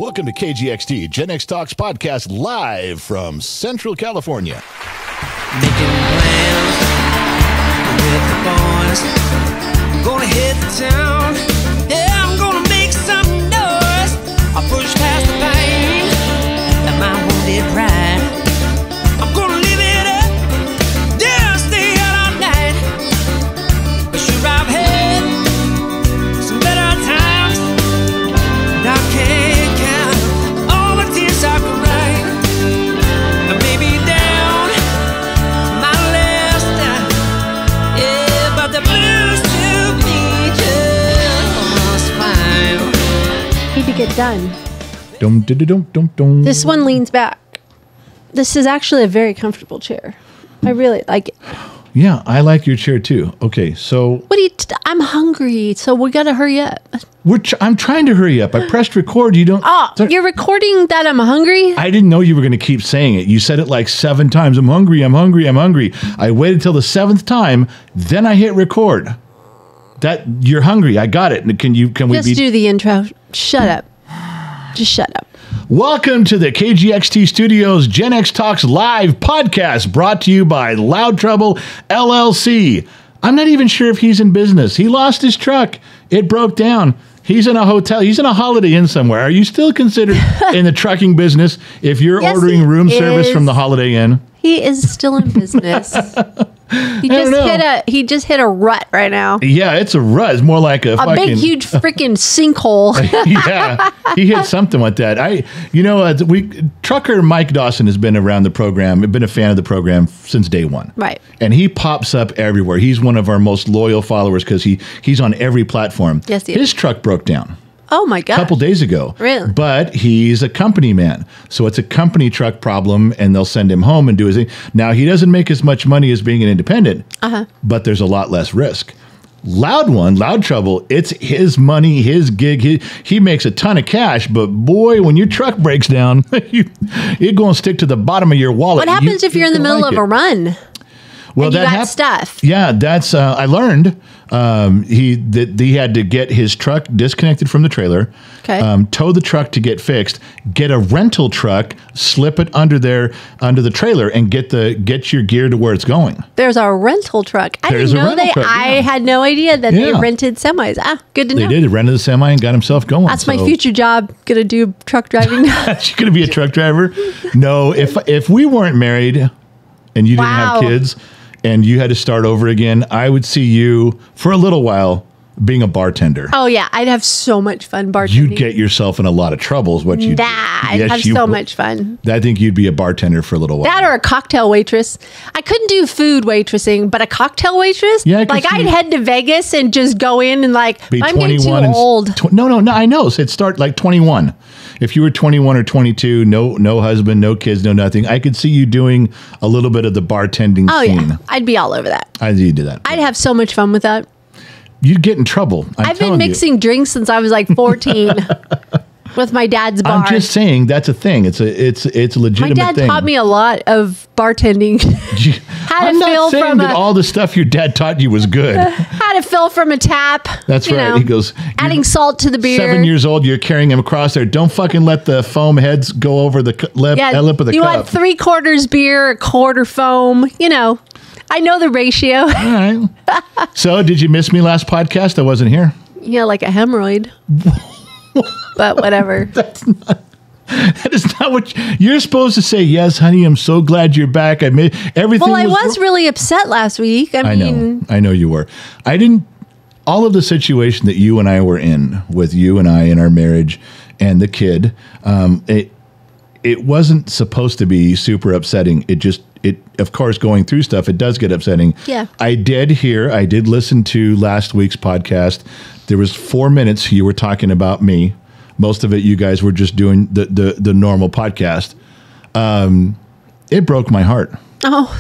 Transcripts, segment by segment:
Welcome to KGXT, Gen X Talks podcast, live from Central California. Making plans with the boys. I'm gonna hit the town. Yeah, I'm gonna make some noise. I push past the pain and my wounded pride. I'm gonna live it up. Yeah, stay out all night. But sure, I've had some better times. And I can't count all the tears I could write. And maybe down my list. Yeah, but the blues to me just fine. Need to get done. Dum, dum, dum, dum, dum. This one leans back. This is actually a very comfortable chair. I really like it. Yeah, I like your chair too. Okay, so What do you? I'm hungry, so we gotta hurry up. I'm trying to hurry up. I pressed record. You don't. Oh, you're recording that I'm hungry? I didn't know you were going to keep saying it. You said it like 7 times. I'm hungry. I'm hungry. I'm hungry. I waited till the 7th time, then I hit record. That you're hungry. I got it. Can we Just do the intro. Shut up. Just shut up. Welcome to the KGXT Studios Gen X Talks live podcast, brought to you by Loud Trouble LLC. I'm not even sure if he's in business. He lost his truck. It broke down. He's in a hotel. He's in a Holiday Inn somewhere. Are you still considered in the trucking business if you're Yes, ordering room he service is. from the Holiday Inn? He is still in business. He just hit a rut right now. Yeah, it's a rut. It's more like a fucking Big, huge freaking sinkhole. yeah, he hit something like that. Trucker Mike Dawson has been around the program, been a fan of the program since day one. Right. And he pops up everywhere. He's one of our most loyal followers because he's on every platform. Yes, he is. His truck broke down Oh my a god. couple days ago. Really? But he's a company man. So it's a company truck problem, and they'll send him home and do his thing. Now, he doesn't make as much money as being an independent, but there's a lot less risk. Loud Trouble, it's his money, his gig. He makes a ton of cash, but boy, when your truck breaks down, you're going to stick to the bottom of your wallet. What happens if you're in the middle of a run? Well, and you that got stuff. Yeah, that's I learned. He had to get his truck disconnected from the trailer, Okay. tow the truck to get fixed, get a rental truck, slip it under the trailer, and get your gear to where it's going. There's a rental truck. I There's didn't a know rental truck, I yeah. had no idea that they Yeah. rented semis. Good to They know. did. He rented the semi and got himself going. That's my So- future job. Gonna do truck driving. You're going to be a truck driver? No, if we weren't married and you didn't Wow. have kids and you had to start over again, I would see you for a little while being a bartender. Oh yeah, I'd have so much fun bartending. You'd get yourself in a lot of trouble is what you'd do. I'd have you so would. much fun. I think you'd be a bartender for a little while. That or a cocktail waitress. I couldn't do food waitressing, but a cocktail waitress. Yeah, I could like see I'd you- head to Vegas and just go in and like Be I'm getting too 21 and old. No, I know. So it'd start like 21. If you were 21 or 22, no husband, no kids, no nothing, I could see you doing a little bit of the bartending Oh scene. yeah, I'd be all over that. I'd do that. I'd have so much fun with that. You'd get in trouble. I've been mixing drinks since I was like 14 with my dad's bar. I'm just saying that's a thing. It's a legitimate My dad thing. taught me a lot of bartending. How I'm to fill not saying from that all the stuff your dad taught you was good. how to fill from a tap. That's you right. know, He goes, adding "You're salt to the beer. 7 years old, you're carrying him across there. Don't fucking let the foam heads go over the lip of the you cup." want 3/4 beer, 1/4 foam. You know, I know the ratio. All right. So, did you miss me last podcast? I wasn't here. Yeah, like a hemorrhoid. But whatever. That is not what you're supposed to say. Yes, honey, I'm so glad you're back. I made everything. Well, I was really upset last week. I mean, I know you were. I didn't. All of the situation that you and I were in with you and I in our marriage and the kid, it wasn't supposed to be super upsetting. It of course, going through stuff, it does get upsetting. Yeah. I did listen to last week's podcast. There was 4 minutes you were talking about me. Most of it, you guys were just doing the normal podcast. It broke my heart. oh,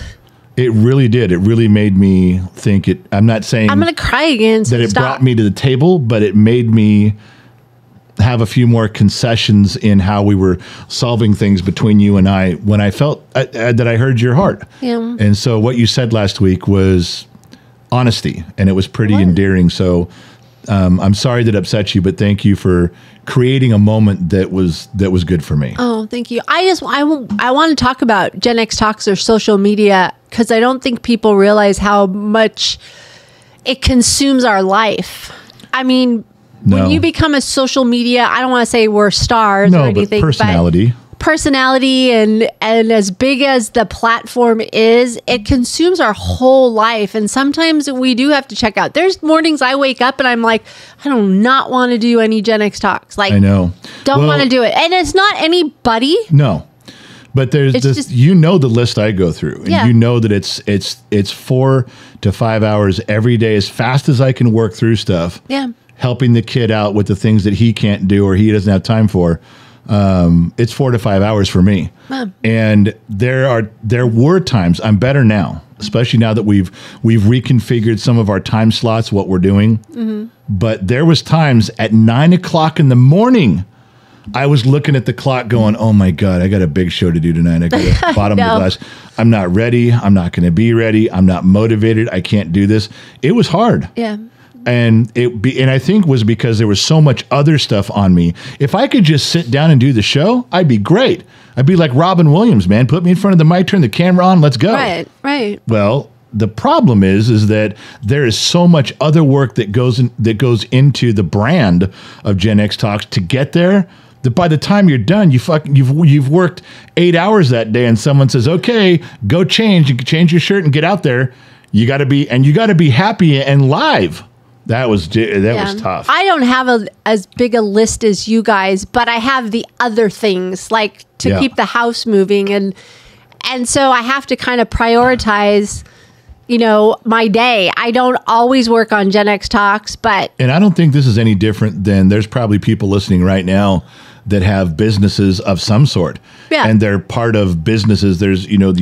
It really did. It really made me think it. I'm not saying I'm going to cry again. So that it stop. brought me to the table, but it made me have a few more concessions in how we were solving things between you and I when I felt that I heard your heart. Yeah. And so what you said last week was honesty, and it was pretty endearing. So I'm sorry that upset you, but thank you for creating a moment that was good for me. Oh, thank you. I want to talk about Gen X Talks or social media because I don't think people realize how much it consumes our life. I mean, when you become a social media, I don't want to say we're stars or anything, but personality and as big as the platform is, it consumes our whole life. And sometimes we do have to check out. There's mornings I wake up and I'm like, I do not want to do any Gen X Talks. Like, I know. Don't want to do it. And it's not anybody. No. But there's this, you know, the list I go through, and you know that it's 4 to 5 hours every day, as fast as I can work through stuff. Yeah. Helping the kid out with the things that he can't do or he doesn't have time for. It's 4 to 5 hours for me. And there were times, I'm better now, especially now that we've reconfigured some of our time slots, what we're doing. But there was times at 9 o'clock in the morning, I was looking at the clock going, oh my God, I got a big show to do tonight. I got to bottom of the glass. I'm not ready. I'm not going to be ready. I'm not motivated. I can't do this. It was hard. Yeah. And I think was because there was so much other stuff on me. If I could just sit down and do the show, I'd be great. I'd be like Robin Williams, man. Put me in front of the mic, turn the camera on, let's go. Right, right. Well, the problem is that there is so much other work that goes into the brand of Gen X Talks to get there. That by the time you're done, you've worked 8 hours that day, and someone says, "Okay, go change your shirt and get out there." You got to be happy and live. That was tough. I don't have as big a list as you guys, but I have the other things like to keep the house moving, and so I have to kind of prioritize, you know, my day. I don't always work on Gen X Talks, and I don't think this is any different than there's probably people listening right now that have businesses of some sort, and they're part of businesses. There's, you know,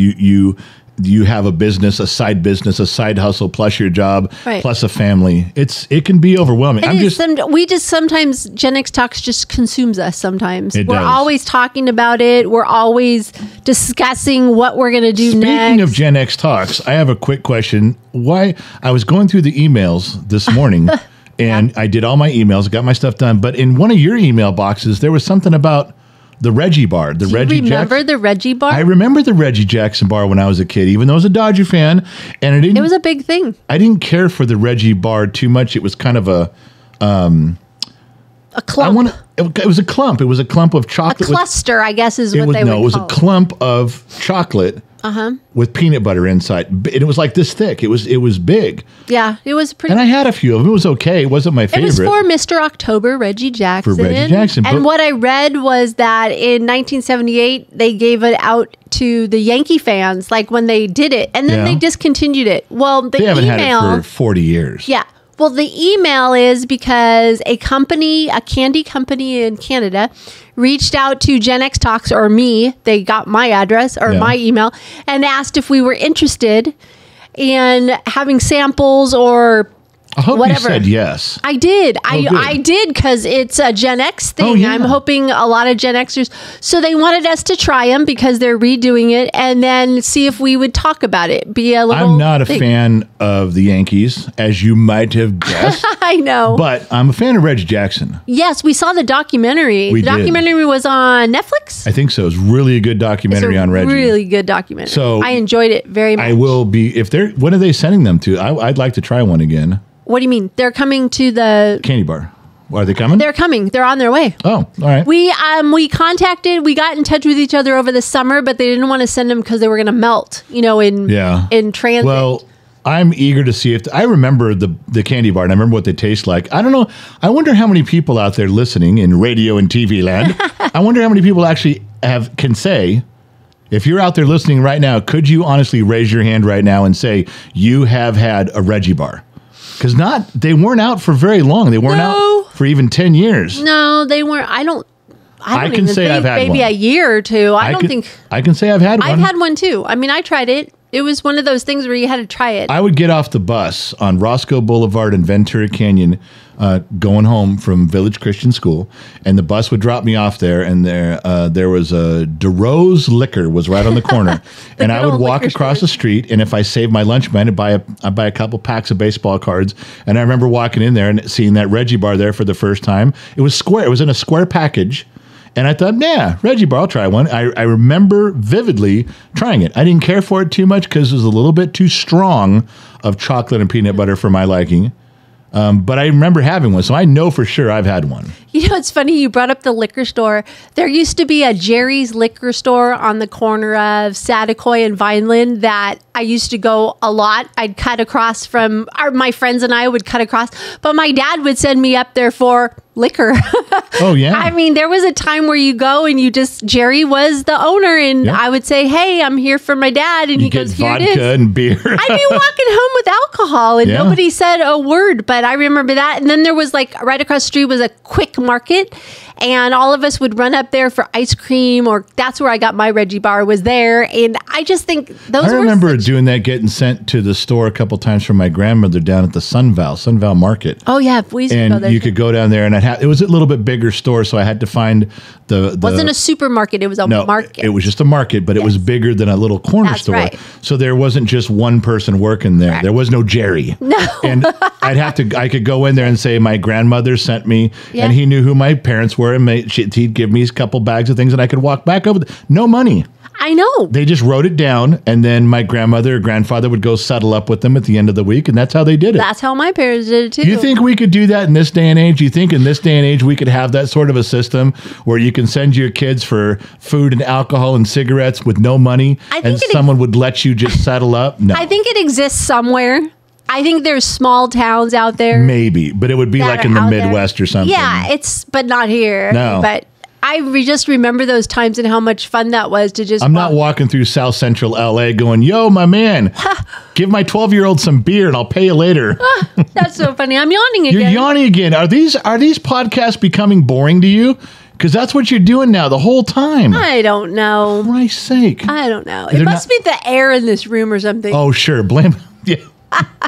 you have a business, a side hustle, plus your job, plus a family. It can be overwhelming. Sometimes Gen X Talks just consumes us sometimes. We're always talking about it. We're always discussing what we're going to do next. Speaking of Gen X Talks, I have a quick question. Why I was going through the emails this morning and I did all my emails, got my stuff done. But in one of your email boxes, there was something about the Reggie bar. The Reggie bar? I remember the Reggie Jackson bar when I was a kid, even though I was a Dodger fan. And it was a big thing. I didn't care for the Reggie bar too much. It was kind of a clump. It was a clump. It was a clump of chocolate. A cluster, I guess, is what they would call it. No, it was a clump of chocolate with peanut butter inside. And it was like this thick. It was big. Yeah, it was pretty. And I had a few of them. It was okay. It wasn't my favorite. It was for Mr. October, Reggie Jackson. For Reggie Jackson. And what I read was that in 1978, they gave it out to the Yankee fans, like when they did it. And then they discontinued it. Well, they haven't had it for 40 years. Yeah. Well, the email is because a candy company in Canada, reached out to Gen X Talks or me. They got my address or my email and asked if we were interested in having samples or I hope you said yes. I did. I did because it's a Gen X thing. Oh, yeah. I'm hoping a lot of Gen Xers. So they wanted us to try them because they're redoing it and then see if we would talk about it. Be a little. I'm not a fan of the Yankees, as you might have guessed. I know. But I'm a fan of Reggie Jackson. Yes, we saw the documentary. The documentary was on Netflix? I think so. It's really a good documentary on Reggie. Really good documentary. So I enjoyed it very much. I will be, when are they sending them to? I'd like to try one again. What do you mean? They're coming to the candy bar. Are they coming? They're coming. They're on their way. Oh, all right. We got in touch with each other over the summer, but they didn't want to send them because they were going to melt, in transit. Well, I'm eager to see I remember the candy bar and I remember what they taste like. I don't know. I wonder how many people out there listening in radio and TV land, I wonder how many people actually can say, if you're out there listening right now, could you honestly raise your hand right now and say you have had a Reggie bar? Because they weren't out for very long. They weren't out for even 10 years. No, they weren't. I can say I've had maybe one. A year or two. I can say I've had one. I've had one too. I mean, I tried it. It was one of those things where you had to try it. I would get off the bus on Roscoe Boulevard in Ventura Canyon, going home from Village Christian School, and the bus would drop me off there, and there was a DeRose Liquor was right on the corner, and I would walk across the street, and if I saved my lunch money, I'd buy a couple packs of baseball cards, and I remember walking in there and seeing that Reggie bar there for the first time. It was square. It was in a square package. And I thought, yeah, Reggie bar, I'll try one. I remember vividly trying it. I didn't care for it too much because it was a little bit too strong of chocolate and peanut butter for my liking. But I remember having one, so I know for sure I've had one. You know, it's funny you brought up the liquor store. There used to be a Jerry's liquor store on the corner of Saticoy and Vineland that I used to go a lot. I'd cut across from, my friends and I would cut across, but my dad would send me up there for liquor. Oh, yeah. I mean, there was a time where you go and Jerry was the owner, and I would say, hey, I'm here for my dad. And he goes, here it is. Vodka and beer. I'd be walking home with alcohol and nobody said a word, but I remember that. And then there was right across the street was a Quick Market, and all of us would run up there for ice cream, or that's where I got my Reggie bar was there. And I just think those I remember doing that, getting sent to the store a couple times from my grandmother down at the Sunval Market. Oh, yeah. We used to go there. And you could go down there, and it was a little bit bigger store, so I had to find the wasn't a supermarket, it was a market. It was just a market, but it was bigger than a little corner store. Right. So there wasn't just one person working there. Right. There was no Jerry. No. And I could go in there and say my grandmother sent me, and he knew who my parents were, and he'd give me a couple bags of things, and I could walk back over. No money. I know. They just wrote it down, and then my grandmother or grandfather would go settle up with them at the end of the week, and that's how they did it. That's how my parents did it, too. You think we could do that in this day and age? You think in this day and age we could have that sort of a system where you can send your kids for food and alcohol and cigarettes with no money, and someone would let you just settle up? No. I think it exists somewhere. I think there's small towns out there. Maybe, but it would be like in the Midwest or something. Yeah, but not here. No. But I just remember those times and how much fun that was to just. I'm not walking through South Central LA going, yo, my man, give my 12-year-old some beer and I'll pay you later. That's so funny. I'm yawning again. You're yawning again. Are these podcasts becoming boring to you? Because that's what you're doing now the whole time. I don't know. For Christ's sake. I don't know. It must be the air in this room or something. Oh, sure. Blame. Yeah.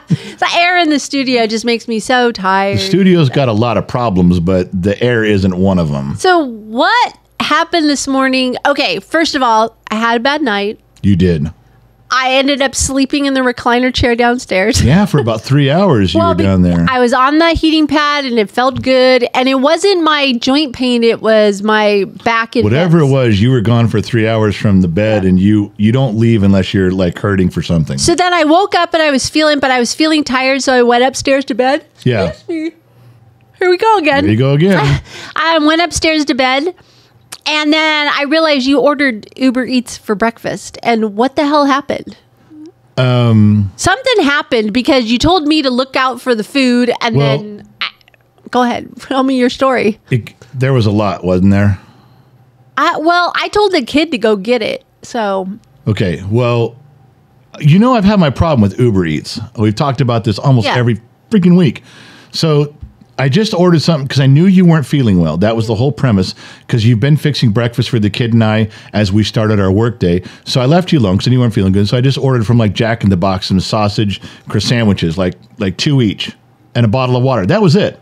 The air in the studio just makes me so tired. The studio's got a lot of problems, but the air isn't one of them. So what happened this morning? Okay, first of all, I had a bad night. You did. I ended up sleeping in the recliner chair downstairs. Yeah, for about 3 hours you were down there. I was on the heating pad and it felt good. And it wasn't my joint pain. It was my back and whatever hips. it was, you were gone for 3 hours from the bed, and you don't leave unless you're like hurting for something. So then I woke up and I was feeling tired. So I went upstairs to bed. Yeah. Here we go again. There you go again. I went upstairs to bed. And then I realized you ordered Uber Eats for breakfast. And what the hell happened? Something happened because you told me to look out for the food. And then, go ahead. Tell me your story. There was a lot, wasn't there? I told the kid to go get it. So. Okay. Well, I've had my problem with Uber Eats. We've talked about this almost every freaking week. So I just ordered something because I knew you weren't feeling well. That was the whole premise, because you've been fixing breakfast for the kid and I as we started our work day. So I left you alone because I knew you weren't feeling good. So I just ordered from like Jack in the Box some sausage croissant sandwiches, like 2 each, and a bottle of water. That was it.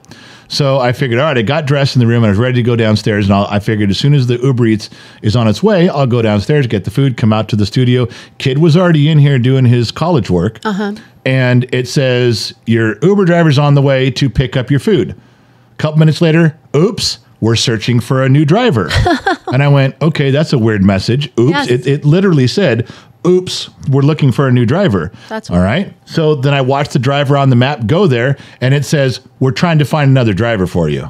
So I figured, all right, I got dressed in the room and I was ready to go downstairs. And I figured as soon as the Uber Eats is on its way, I'll go downstairs, get the food, come out to the studio. Kid was already in here doing his college work. And it says, your Uber driver's on the way to pick up your food. A couple minutes later, oops, we're searching for a new driver. And I went, okay, that's a weird message. Oops. Yes. It literally said, oops, we're looking for a new driver. That's weird. All right. So then I watched the driver on the map go there, and it says, we're trying to find another driver for you.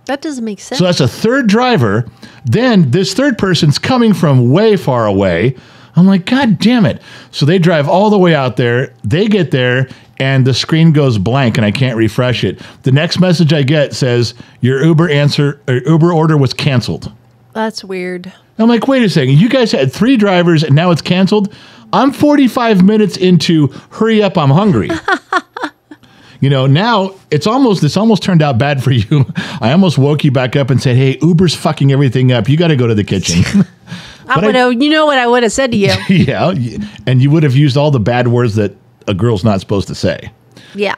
That doesn't make sense. So that's a third driver. Then this third person's coming from way far away. I'm like, God damn it. So they drive all the way out there. They get there, and the screen goes blank, and I can't refresh it. The next message I get says, your Uber order was canceled. That's weird. I'm like, wait a second. You guys had 3 drivers, and now it's canceled? I'm 45 minutes into hurry up, I'm hungry. Now this almost turned out bad for you. I almost woke you back up and said, hey, Uber's fucking everything up. You got to go to the kitchen. I would have, you know what I would have said to you. Yeah. And you would have used all the bad words that a girl's not supposed to say. Yeah.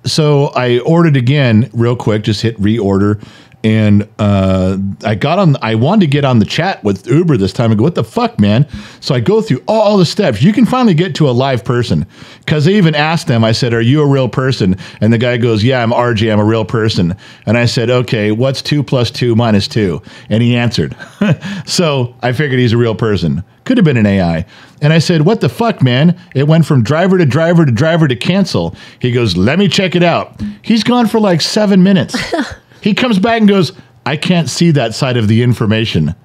So I ordered again real quick, just hit reorder. And I wanted to get on the chat with Uber this time and go, what the fuck, man? So I go through all the steps. You can finally get to a live person, because I even asked them, I said, are you a real person? And the guy goes, yeah, I'm RJ, I'm a real person. And I said, okay, what's 2 + 2 - 2? And he answered. So I figured he's a real person. Could have been an AI. And I said, what the fuck, man? It went from driver to driver to driver to cancel. He goes, let me check it out. He's gone for like 7 minutes. He comes back and goes, I can't see that side of the information.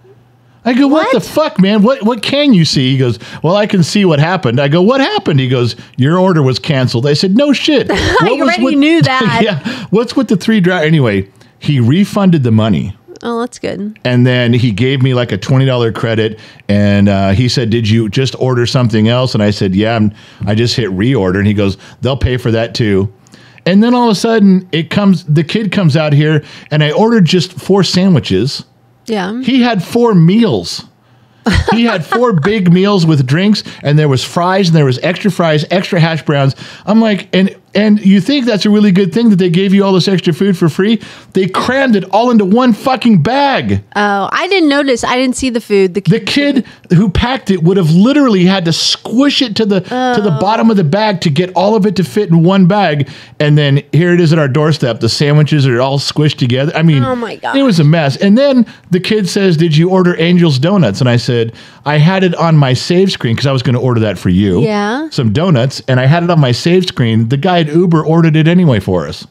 I go, what the fuck, man? What can you see? He goes, well, I can see what happened. I go, what happened? He goes, your order was canceled. I said, no shit. I already knew that. Yeah. What's with the 3 drive? Anyway, he refunded the money. Oh, that's good. And then he gave me like a $20 credit. And he said, did you just order something else? And I said, yeah, I just hit reorder. And he goes, they'll pay for that too. And then all of a sudden, the kid comes out here, and I ordered just 4 sandwiches. Yeah. He had 4 meals. He had 4 big meals with drinks, and there was fries, and there was extra fries, extra hash browns. I'm like, and you think that's a really good thing that they gave you all this extra food for free? They crammed it all into one fucking bag. Oh, I didn't notice. I didn't see the food. The kid who packed it would have literally had to squish it to the bottom of the bag to get all of it to fit in one bag. And then here it is at our doorstep. The sandwiches are all squished together. I mean, oh my God. It was a mess. And then the kid says, did you order Angel's Donuts? And I said, I had it on my save screen because I was going to order that for you. Yeah. Some donuts. And I had it on my save screen. The guy at Uber ordered it anyway for us.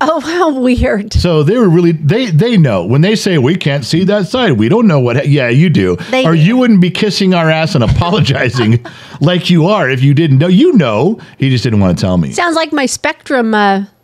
Oh, how weird. So they were really, they know. When they say, we can't see that side, we don't know what, yeah, you do. Or you wouldn't be kissing our ass and apologizing like you are if you didn't know. You know, he just didn't want to tell me. Sounds like my Spectrum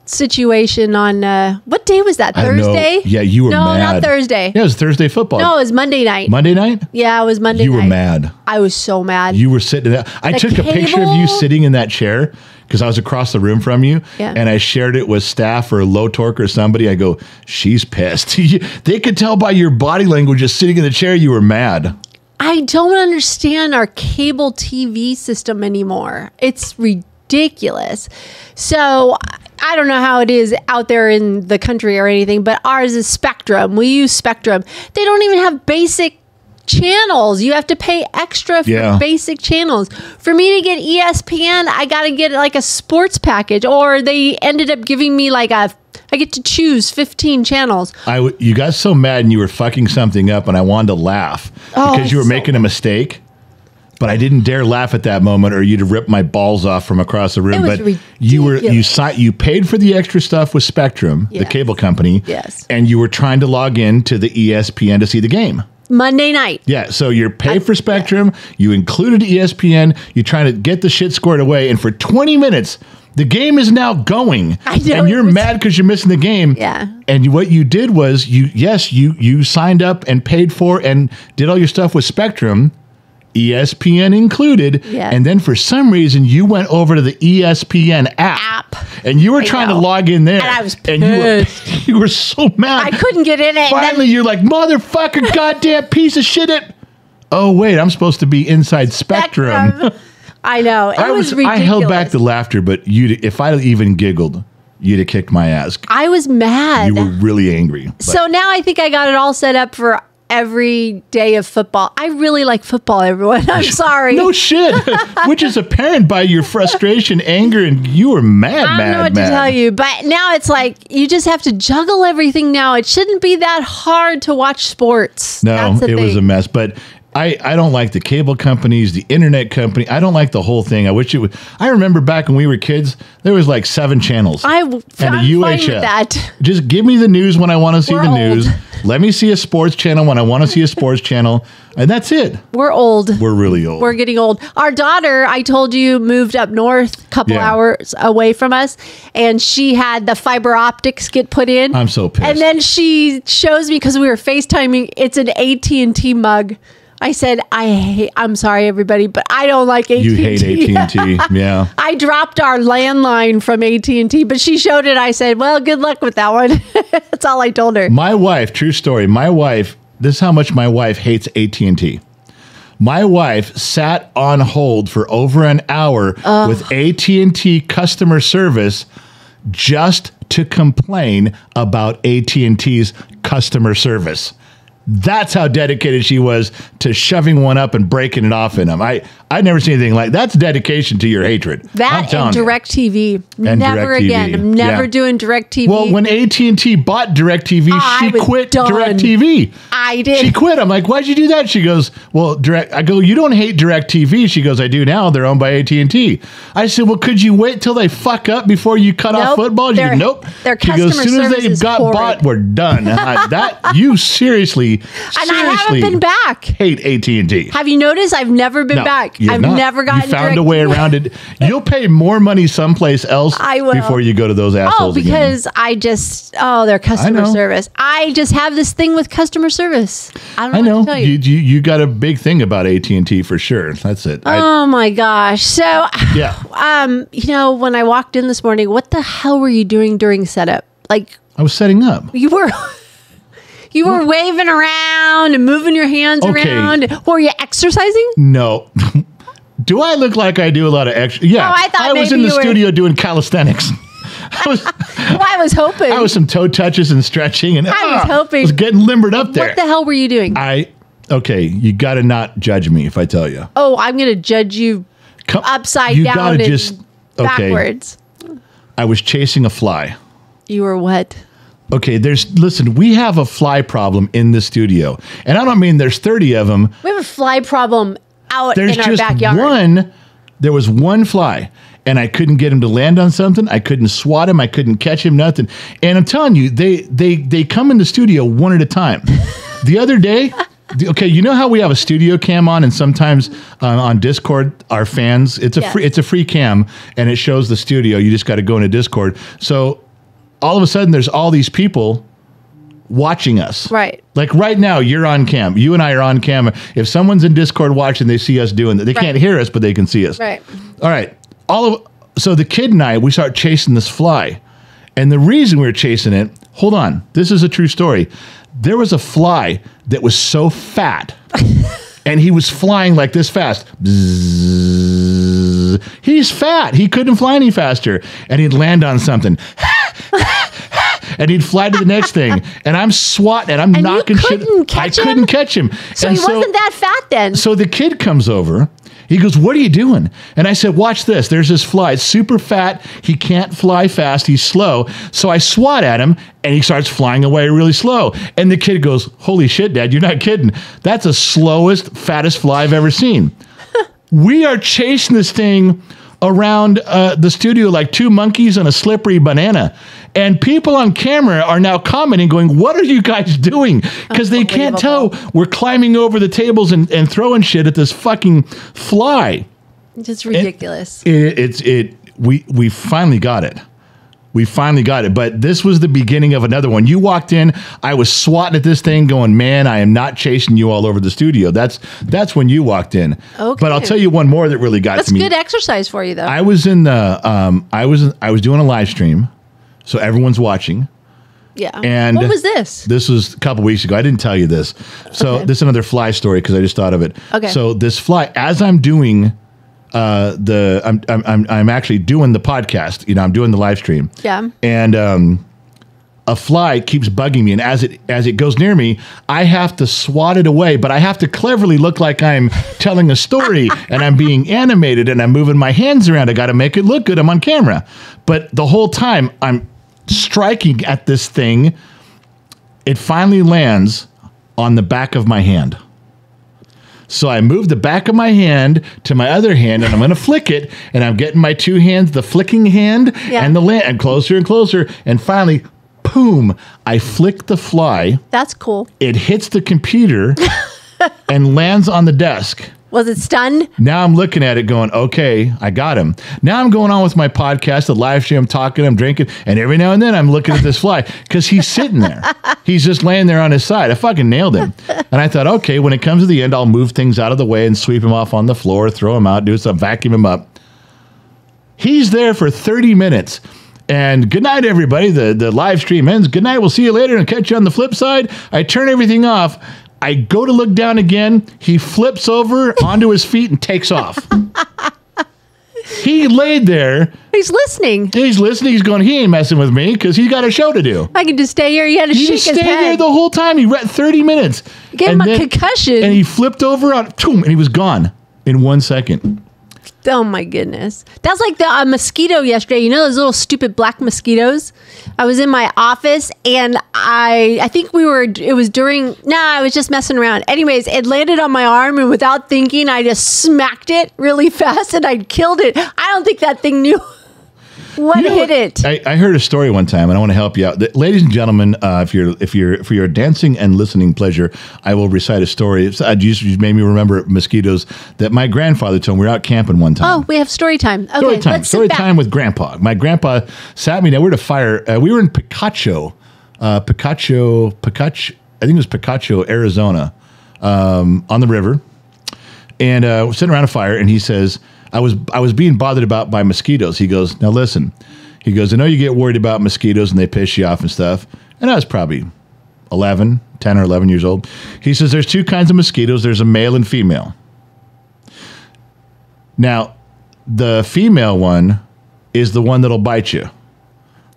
situation on, what day was that? Thursday? Yeah, you were mad. No, not Thursday. Yeah, it was Thursday football. No, it was Monday night. Monday night? Yeah, it was Monday night. You were mad. I was so mad. You were sitting in that. I took a picture of you sitting in that chair because I was across the room from you, and I shared it with staff or Low Torque or somebody. I go, she's pissed. They could tell by your body language just sitting in the chair you were mad. I don't understand our cable TV system anymore. It's ridiculous. So I don't know how it is out there in the country or anything, but ours is Spectrum. We use Spectrum. They don't even have basic channels. You have to pay extra for basic channels. For me to get ESPN, I got to get like a sports package, or they ended up giving me like I get to choose 15 channels. You got so mad and you were fucking something up, and I wanted to laugh because you were making a mistake. But I didn't dare laugh at that moment, or you'd have ripped my balls off from across the room. It was ridiculous. You paid for the extra stuff with Spectrum, the cable company. Yes. And you were trying to log in to the ESPN to see the game. Monday night. Yeah, so you're paid for Spectrum, you included ESPN, you're trying to get the shit squared away, and for 20 minutes, the game is now going. I know. And you're mad because you're missing the game. Yeah. And what you did was, you signed up and paid for and did all your stuff with Spectrum, ESPN included, and then for some reason you went over to the ESPN app. And you were trying to log in there. And I was pissed. And you were so mad. I couldn't get in it. Finally, you're like, motherfucker, goddamn piece of shit. Oh, wait, I'm supposed to be inside Spectrum. I know. It was ridiculous. I held back the laughter, but if I even giggled, you'd have kicked my ass. I was mad. You were really angry. So now I think I got it all set up for every day of football. I really like football, everyone. I'm sorry. No shit. Which is apparent by your frustration, anger, and you were mad. I don't know what to tell you, but now it's like you just have to juggle everything now. It shouldn't be that hard to watch sports. No, it was a mess. But I don't like the cable companies, the internet company. I don't like the whole thing. I wish it would. I remember back when we were kids, there was like 7 channels. I'm fine with that. Just give me the news when I want to see the news. Let me see a sports channel when I want to see a sports channel. And that's it. We're old. We're really old. We're getting old. Our daughter, I told you, moved up north a couple hours away from us. And she had the fiber optics get put in. I'm so pissed. And then she shows me, because we were FaceTiming, it's an AT&T mug. I said, I'm sorry, everybody, but I don't like AT&T. You hate AT&T, yeah. I dropped our landline from AT&T, but she showed it. I said, well, good luck with that one. That's all I told her. My wife, true story, my wife this is how much my wife hates AT&T. My wife sat on hold for over an hour with AT&T customer service just to complain about AT&T's customer service. That's how dedicated she was to shoving one up and breaking it off in them. I've never seen anything like that's dedication to your hatred. That and DirecTV. Never again. I'm never doing DirecTV. Well, when AT&T bought DirecTV, she quit DirecTV. I did. She quit. I'm like, why'd you do that? She goes, well, I go, you don't hate DirecTV. She goes, I do now. They're owned by AT&T. I said, well, could you wait till they fuck up before you cut off football? She goes, nope. Their customer as soon as they got bought, we're done. That you seriously and I haven't been back. Hate AT&T. Have you noticed? I've never been back. I've never gotten. You found a way around it. You'll pay more money someplace else before you go to those assholes. Because again. Their customer service. I just have this thing with customer service. I don't know. What to tell you. You got a big thing about AT&T for sure. That's it. Oh my gosh. So when I walked in this morning, what the hell were you doing during setup? Like I was setting up. You were. You were waving around and moving your hands around. Were you exercising? No. Do I look like I do a lot of extra? Yeah. I was in the studio doing calisthenics. I was hoping. I was some toe touches and stretching. And I was hoping. I was getting limbered up there. What the hell were you doing? Okay, you got to not judge me if I tell you. Oh, I'm going to judge you upside down and backwards. I was chasing a fly. You were what? Okay, listen, we have a fly problem in the studio. And I don't mean there's 30 of them. We have a fly problem out in our backyard. There was one fly, and I couldn't get him to land on something. I couldn't swat him. I couldn't catch him, nothing. And I'm telling you, they come in the studio one at a time. The other day, okay, you know how we have a studio cam on, and sometimes on Discord, our fans, it's a free cam, and it shows the studio. You just got to go into Discord. So all of a sudden, there's all these people watching us. Right. Like right now, you're on cam. You and I are on camera. If someone's in Discord watching, they see us doing that. They can't hear us, but they can see us. Right. All right. So the kid and I, we start chasing this fly. And the reason we were chasing it, hold on, this is a true story. There was a fly that was so fat, and he was flying like this fast. Bzzz. He's fat. He couldn't fly any faster. And he'd land on something. And he'd fly to the next thing. And I'm swatting and I'm knocking shit. I couldn't catch him. So he wasn't that fat then. So the kid comes over. He goes, what are you doing? And I said, watch this. There's this fly. It's super fat. He can't fly fast. He's slow. So I swat at him and he starts flying away really slow. And the kid goes, holy shit, Dad, you're not kidding. That's the slowest, fattest fly I've ever seen. We are chasing this thing around the studio like two monkeys and a slippery banana. And people on camera are now commenting, going, what are you guys doing? Because they can't tell we're climbing over the tables and throwing shit at this fucking fly. It's ridiculous. We finally got it. We finally got it. But this was the beginning of another one. You walked in, I was swatting at this thing going, man, I am not chasing you all over the studio. That's when you walked in. Okay. But I'll tell you one more that really got to me. That's good exercise for you, though. I was in the I was doing a live stream. So everyone's watching. Yeah. And what was this? This was a couple weeks ago. I didn't tell you this. So this is another fly story because I just thought of it. Okay. So this fly, as I'm doing I'm actually doing the podcast. You know, I'm doing the live stream. Yeah. And a fly keeps bugging me, and as it goes near me, I have to swat it away, but I have to cleverly look like I'm telling a story and I'm being animated and I'm moving my hands around. I got to make it look good. I'm on camera. But the whole time I'm striking at this thing, it finally lands on the back of my hand. So I move the back of my hand to my other hand, and I'm going to flick it, and I'm getting my two hands, the flicking hand and the land, and closer and closer, and finally, boom, I flick the fly. That's cool. It hits the computer and lands on the desk. Was it stunned? Now I'm looking at it going, okay, I got him. Now I'm going on with my podcast, the live stream, I'm talking, I'm drinking, and every now and then I'm looking at this fly because he's sitting there. He's just laying there on his side. I fucking nailed him. And I thought, okay, when it comes to the end, I'll move things out of the way and sweep him off on the floor, throw him out, do some, vacuum him up. He's there for 30 minutes. And good night, everybody. The live stream ends. Good night. We'll see you later and catch you on the flip side. I turn everything off. I go to look down again. He flips over onto his feet and takes off. He laid there. He's listening. He's listening. He's going, he ain't messing with me because he's got a show to do. I can just stay here. He had to shake his head. He stayed there the whole time. He read 30 minutes. Gave him a concussion. And he flipped over on, and he was gone in 1 second. Oh my goodness. That's like the mosquito yesterday. You know those little stupid black mosquitoes? I was in my office and I think I was just messing around. Anyways, it landed on my arm and without thinking, I just smacked it really fast and I killed it. I don't think that thing knew what hit it. I heard a story one time, and I want to help you out. Ladies and gentlemen, for your dancing and listening pleasure, I will recite a story. You made me remember mosquitoes that my grandfather told me. We were out camping one time. Oh, we have story time. Okay, story time with Grandpa. My grandpa sat me down. We were at a fire. We were in Picacho. I think it was Picacho, Arizona, on the river, and we're sitting around a fire, and he says, I was being bothered by mosquitoes. He goes, now listen. He goes, I know you get worried about mosquitoes and they piss you off and stuff. And I was probably 10 or 11 years old. He says, there's two kinds of mosquitoes. There's a male and female. Now, the female one is the one that'll bite you.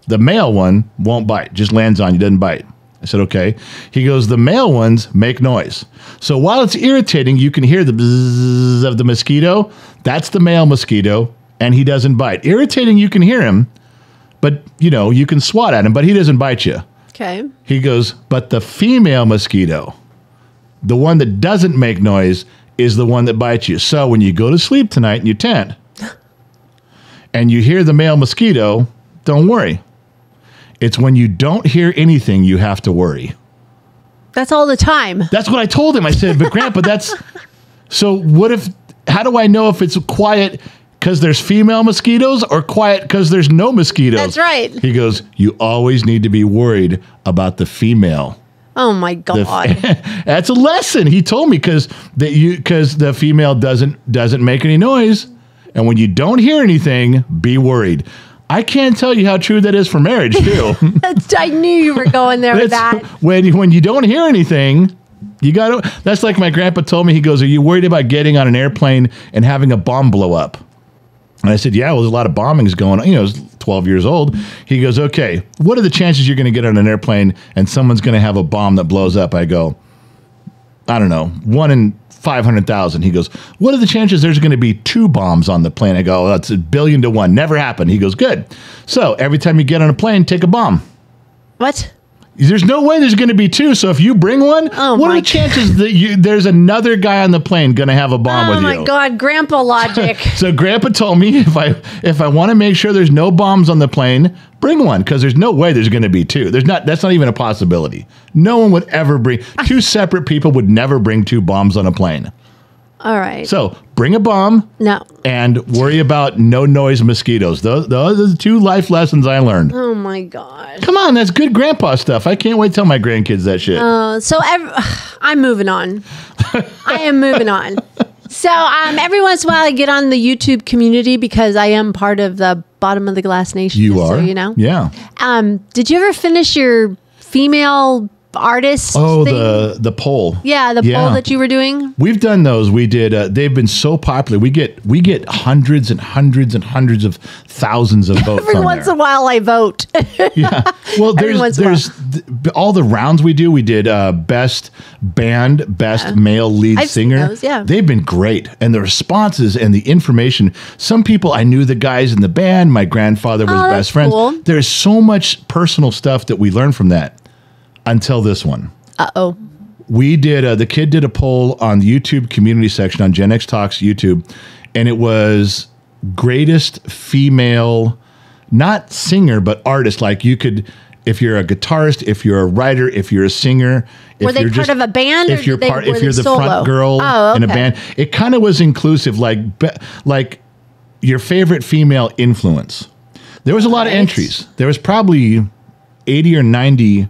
The male one won't bite, just lands on you, doesn't bite. I said, okay. He goes, the male ones make noise. So while it's irritating, you can hear the bzzz of the mosquito. That's the male mosquito, and he doesn't bite. Irritating, you can hear him, but, you can swat at him, but he doesn't bite you. Okay. He goes, but the female mosquito, the one that doesn't make noise, is the one that bites you. So when you go to sleep tonight in your tent, and you hear the male mosquito, don't worry. It's when you don't hear anything you have to worry. That's all the time. That's what I told him. I said, but Grandpa, how do I know if it's quiet because there's female mosquitoes or quiet because there's no mosquitoes? That's right. He goes, you always need to be worried about the female. Oh my God. That's a lesson. He told me because the female doesn't make any noise. And when you don't hear anything, be worried. I can't tell you how true that is for marriage, too. I knew you were going there with that. When you don't hear anything, you got to. That's like my grandpa told me. He goes, are you worried about getting on an airplane and having a bomb blow up? And I said, yeah, well, there's a lot of bombings going on. I was 12 years old. He goes, okay, what are the chances you're going to get on an airplane and someone's going to have a bomb that blows up? I go, I don't know, 1 in 500,000. He goes, what are the chances there's going to be 2 bombs on the plane? I go, well, that's 1,000,000,000 to 1. Never happened. He goes, good. So every time you get on a plane, take a bomb. What? There's no way there's going to be 2. So if you bring one, what are the chances that there's another guy on the plane going to have a bomb with you? Oh my God, Grandpa logic. So Grandpa told me if I want to make sure there's no bombs on the plane, bring one, because there's no way there's going to be 2. That's not even a possibility. No one would ever bring 2 separate people would never bring 2 bombs on a plane. All right. So bring a bomb. No. And worry about no noise mosquitoes. Those are the 2 life lessons I learned. Oh my God. Come on, that's good grandpa stuff. I can't wait to tell my grandkids that shit. I'm moving on. I am moving on. So every once in a while I get on the YouTube community because I am part of the Bottom of the Glass Nation. You are? So you know? Yeah. Did you ever finish your female artist thing? the poll. Yeah, the poll that you were doing. We've done those. We did. They've been so popular. We get hundreds and hundreds and hundreds of thousands of votes. Every once in a while, I vote. Yeah. Well, there's all the rounds we do. We did best band, best male lead singer. Seen those, yeah. They've been great, and the responses and the information. Some people I knew the guys in the band. My grandfather was best friends. Cool. There's so much personal stuff that we learned from that. Until this one. Uh-oh. We did, the kid did a poll on the YouTube community section on Gen X Talks YouTube, and it was greatest female, not singer, but artist. Like you could, if you're a guitarist, if you're a writer, if you're a singer. Were they part of a band? If you're the solo? front girl in a band. It kind of was inclusive, like your favorite female influence. There was a lot of entries. There was probably 80 or 90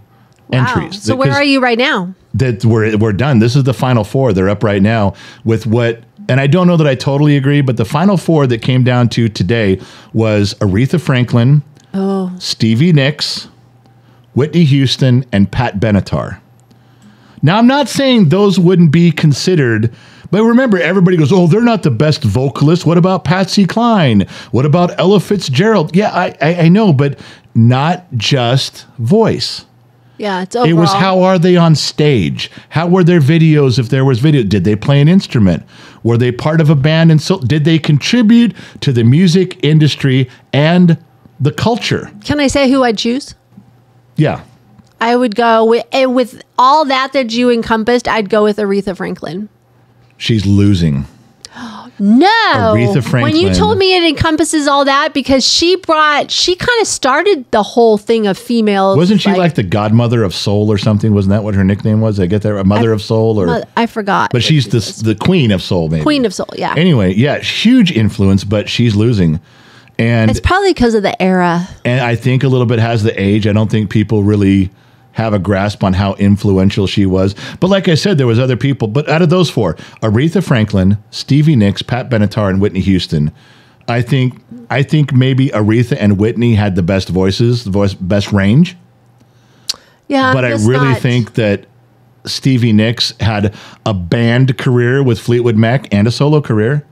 entries. So where are you right now? That we're done. This is the final 4. They're up right now with what, and I don't know that I totally agree, but the final 4 that came down to today was Aretha Franklin, Stevie Nicks, Whitney Houston, and Pat Benatar. Now, I'm not saying those wouldn't be considered, but remember, everybody goes, oh, they're not the best vocalist. What about Patsy Cline? What about Ella Fitzgerald? Yeah, I know, but not just voice. Yeah, it's overall. It was how are they on stage? How were their videos if there was video? Did they play an instrument? Were they part of a band? And so did they contribute to the music industry and the culture? Can I say who I'd choose? Yeah. I would go with all that you encompassed, I'd go with Aretha Franklin. She's losing. No. Aretha Franklin. When you told me it encompasses all that, because she kind of started the whole thing of females. Wasn't she like the godmother of soul or something? Wasn't that what her nickname was? Did I get that? A mother of soul? Or I forgot. But she's the queen of soul, maybe. Queen of soul, yeah. Anyway, yeah, huge influence, but she's losing. And it's probably because of the era. And I think a little bit has the age. I don't think people really have a grasp on how influential she was. But like I said, there was other people. But out of those four, Aretha Franklin, Stevie Nicks, Pat Benatar, and Whitney Houston, I think maybe Aretha and Whitney had the best voices, best range. Yeah, but I really think that Stevie Nicks had a band career with Fleetwood Mac and a solo career.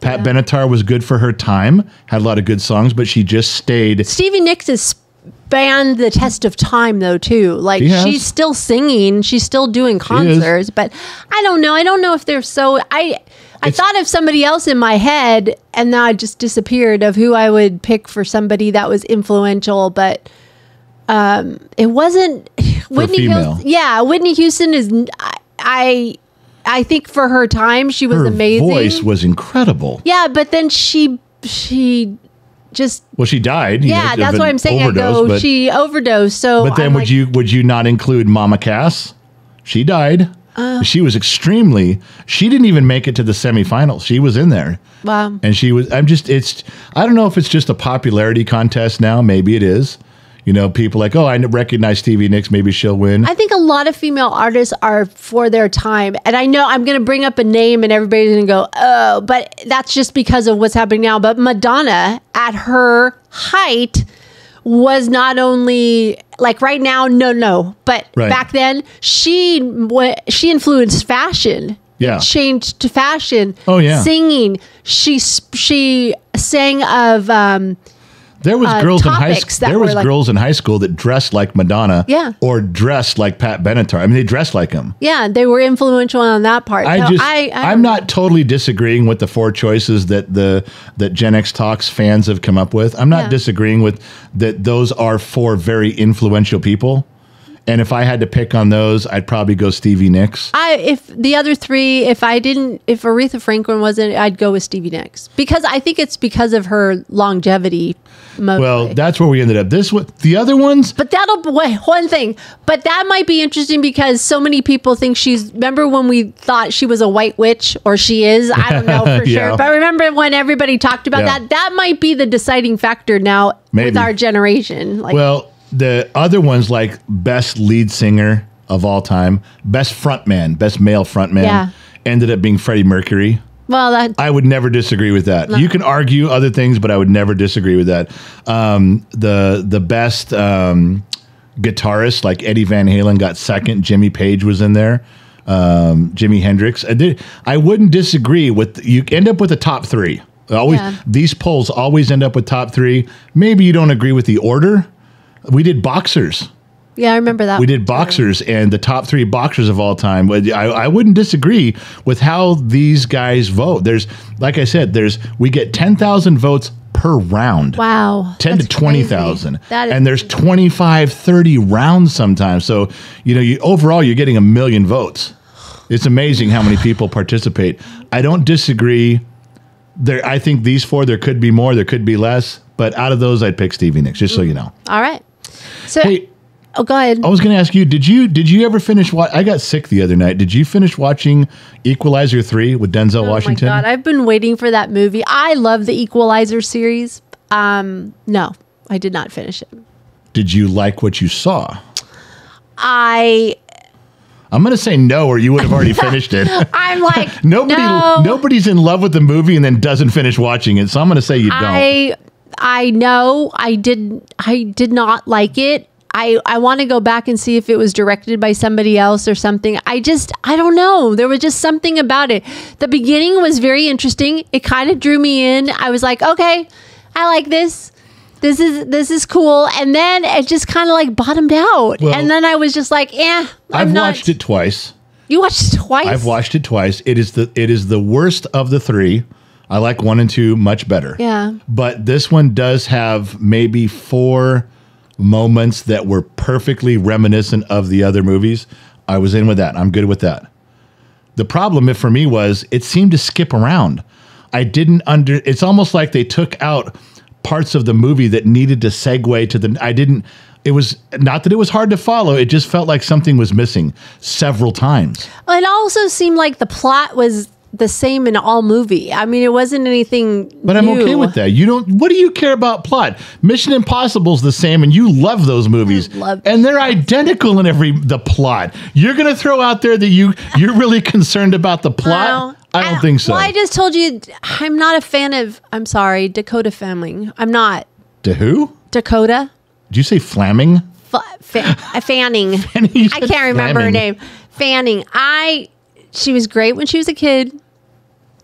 Pat Benatar was good for her time, had a lot of good songs, but she just stayed. Stevie Nicks has spanned the test of time, though, too. Like, she's still singing, she's still doing concerts, but I don't know. I don't know if they're so. I thought of somebody else in my head, and now it just disappeared of who I would pick for somebody that was influential, but it wasn't Whitney Houston. Yeah, Whitney Houston is. I think for her time, she was amazing. Her voice was incredible. Yeah, but then she just... Well, she died. Yeah, that's what I'm saying. She overdosed. So, but then would you not include Mama Cass? She died. She was extremely... She didn't even make it to the semifinals. She was in there. Wow. And she was... I don't know if it's just a popularity contest now. Maybe it is. You know, people like, oh, I recognize Stevie Nicks. Maybe she'll win. I think a lot of female artists are for their time. And I know I'm going to bring up a name and everybody's going to go, oh, but that's just because of what's happening now. But Madonna, at her height, was not only like right now, no. But back then, she influenced fashion. Yeah. Changed to fashion. Oh, yeah. Singing. She sang of... There was girls in high school. There was girls in high school that dressed like Madonna, or dressed like Pat Benatar. I mean, they dressed like him. Yeah, they were influential on that part. I'm not totally disagreeing with the four choices that Gen X Talks fans have come up with. I'm not disagreeing with that. Those are four very influential people. And if I had to pick on those, I'd probably go Stevie Nicks. If the other three, if Aretha Franklin wasn't, I'd go with Stevie Nicks, because I think it's because of her longevity. Mostly. Well, that's where we ended up. The other ones. But one thing. But that might be interesting because so many people think remember when we thought she was a white witch, or she is? I don't know for sure. But remember when everybody talked about that? That might be the deciding factor now with our generation. Well, the other ones, like best lead singer of all time, best male frontman, ended up being Freddie Mercury. Well, I would never disagree with that. No. You can argue other things, but I would never disagree with that. The best guitarist, like Eddie Van Halen, got second. Jimmy Page was in there. Jimi Hendrix. I wouldn't disagree with. You end up with a top three. These polls always end up with top three. Maybe you don't agree with the order. We did boxers. Yeah, I remember that. We did boxers and the top three boxers of all time. I wouldn't disagree with how these guys vote. Like I said, we get 10,000 votes per round. Wow. 10 to 20,000. And there's 25, 30 rounds sometimes. So, overall, you're getting 1 million votes. It's amazing how many people participate. I don't disagree. I think these four, there could be more, there could be less. But out of those, I'd pick Stevie Nicks, just so you know. All right. So, hey, go ahead. I was going to ask you, did you ever finish I got sick the other night. Did you finish watching Equalizer 3 with Denzel Washington? Oh my God, I've been waiting for that movie. I love the Equalizer series. No, I did not finish it. Did you like what you saw? I'm going to say no, or you would have already finished it. I'm like, nobody's in love with the movie and then doesn't finish watching it. So I'm going to say you don't. I know I did not like it. I want to go back and see if it was directed by somebody else or something. I don't know. There was just something about it. The beginning was very interesting. It kind of drew me in. I was like, okay, I like this. This is cool. And then it just kind of like bottomed out. Well, and then I was just like, I've watched it twice. You watched it twice? I've watched it twice. It is the worst of the three. I like 1 and 2 much better. Yeah. But this one does have maybe 4 moments that were perfectly reminiscent of the other movies. I was in with that. I'm good with that. The problem for me was it seemed to skip around. It's almost like they took out parts of the movie that needed to segue to it was not that it was hard to follow. It just felt like something was missing several times. Well, it also seemed like the plot was the same in all movie. I mean, it wasn't anything But I'm okay with that. What do you care about plot? Mission Impossible's the same, and you love those movies. And they're identical in the plot. You're going to throw out there that you're really concerned about the plot? Well, I don't think so. Well, I just told you I'm not a fan of, I'm sorry, Dakota Fanning. I'm not. To who? Dakota. Did you say Flamming? Fanning. I can't remember her name. Fanning. She was great when she was a kid,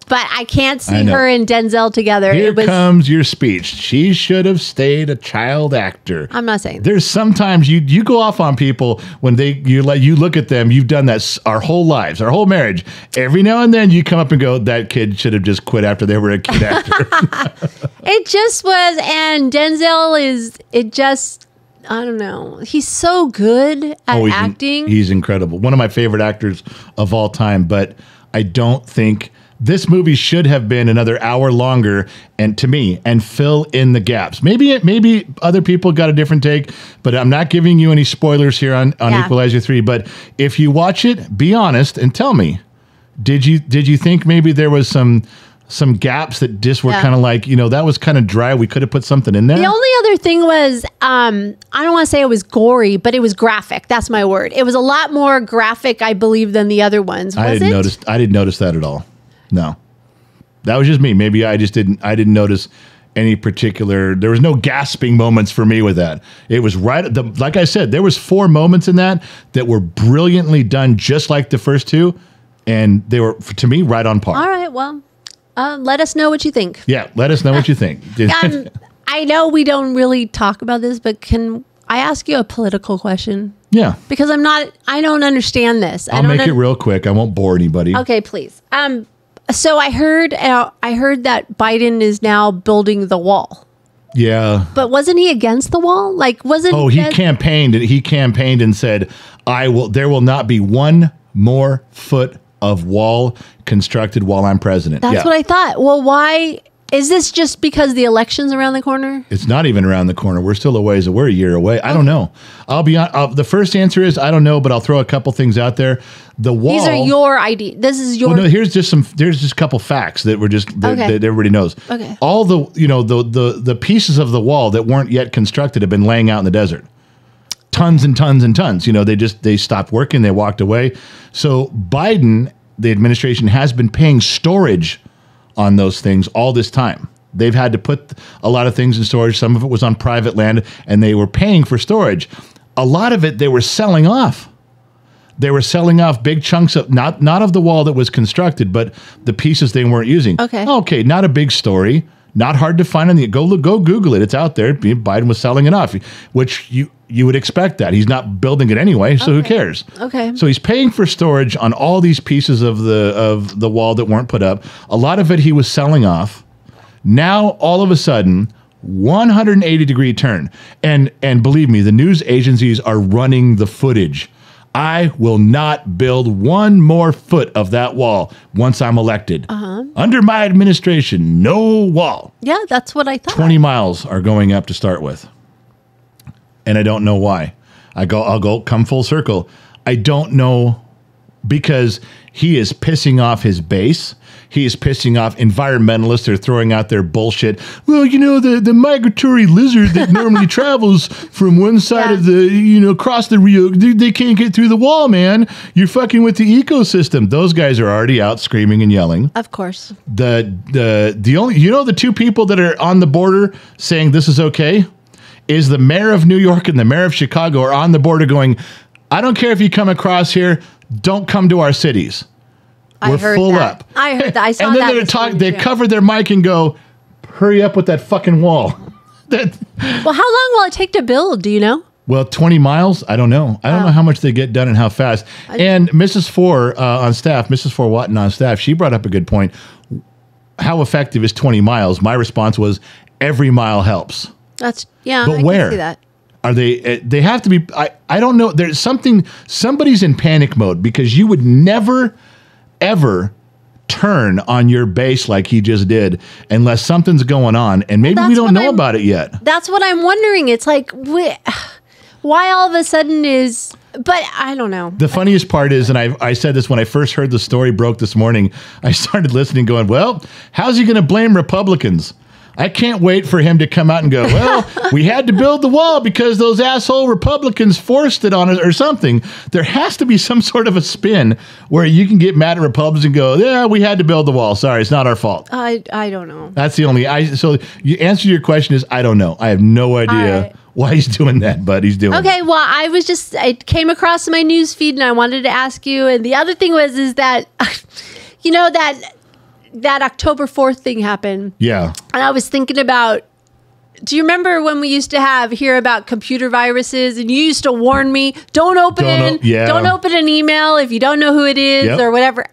but I can't see her and Denzel together. Here comes your speech. She should have stayed a child actor. I'm not saying that. There's sometimes you go off on people when you look at them. You've done that our whole lives, our whole marriage. Every now and then you come up and go, that kid should have just quit after they were a kid actor. It just was, and Denzel I don't know. He's so good at acting. He's incredible. One of my favorite actors of all time, but I don't think this movie should have been another hour longer and fill in the gaps. Maybe other people got a different take, but I'm not giving you any spoilers here on Equalizer 3, but if you watch it, be honest and tell me, did you think maybe there was some gaps that just were kind of like, that was kind of dry. We could have put something in there. The only other thing was, I don't want to say it was gory, but it was graphic. That's my word. It was a lot more graphic, I believe, than the other ones. I didn't notice that at all. No, that was just me. Maybe I didn't notice any particular, there was no gasping moments for me with that. It was like I said, there was 4 moments in that were brilliantly done, just like the first 2. And they were, to me, right on par. All right. Well, let us know what you think. Yeah, let us know what you think. I know we don't really talk about this, but can I ask you a political question? Yeah. Because I don't understand this. I'll make it real quick. I won't bore anybody. Okay, please. So I heard that Biden is now building the wall. Yeah. But wasn't he against the wall? He campaigned and said, there will not be 1 more foot of wall constructed while I'm president. That's what I thought. Well, why is this just because the election's around the corner? It's not even around the corner. We're still we're a year away. I don't know. I'll be on. The first answer is I don't know, but I'll throw a couple things out there. The wall. These are your idea. This is your. Well, no, there's just a couple facts that that everybody knows. Okay. All the pieces of the wall that weren't yet constructed have been laying out in the desert. Tons and tons and tons. They stopped working. They walked away. So Biden, the administration, has been paying storage on those things all this time. They've had to put a lot of things in storage. Some of it was on private land, and they were paying for storage. A lot of it they were selling off. They were selling off big chunks of not of the wall that was constructed, but the pieces they weren't using. Okay, not a big story. Not hard to find. Go Google it. It's out there. Biden was selling it off, which you would expect that. He's not building it anyway, so who cares? Okay. So he's paying for storage on all these pieces of the wall that weren't put up. A lot of it he was selling off. Now, all of a sudden, 180-degree turn. And believe me, the news agencies are running the footage. I will not build 1 more foot of that wall once I'm elected. Under my administration, no wall. Yeah, that's what I thought. 20 miles are going up to start with. And I don't know why. I'll go come full circle. I don't know, because he is pissing off his base. He is pissing off environmentalists. They're throwing out their bullshit. Well, the migratory lizard that normally travels from one side of the, across the Rio, they can't get through the wall, man. You're fucking with the ecosystem. Those guys are already out screaming and yelling. Of course. The only, the 2 people that are on the border saying this is okay? is the mayor of New York and the mayor of Chicago are on the border going, I don't care if you come across here, don't come to our cities. We're full up. I heard that. I saw and then that. They cover their mic and go, hurry up with that fucking wall. Well, how long will it take to build? Do you know? Well, 20 miles? I don't know. I don't know how much they get done and how fast. And Mrs. Four on staff, Mrs. Four Watton on staff, she brought up a good point. How effective is 20 miles? My response was, every mile helps. But I where? can see that. Are they have to be, I don't know. There's somebody's in panic mode because you would never, ever turn on your base like he just did unless something's going on. And maybe we don't know about it yet. That's what I'm wondering. It's like, why all of a sudden is, but I don't know. The funniest part is, and I said this when I first heard the story broke this morning, I started listening going, well, how's he going to blame Republicans? I can't wait for him to come out and go, well, we had to build the wall because those asshole Republicans forced it on us or something. There has to be some sort of a spin where you can get mad at Republicans and go, yeah, we had to build the wall. Sorry, it's not our fault. I don't know. That's the only, so you answer your question is, I don't know. I have no idea why he's doing that, but he's doing it. Okay, well, I came across my news feed and I wanted to ask you. And the other thing is that, you know, that October 4th thing happened. Yeah. And I was thinking about, do you remember when we used to hear about computer viruses and you used to warn me, don't open an email if you don't know who it is or whatever.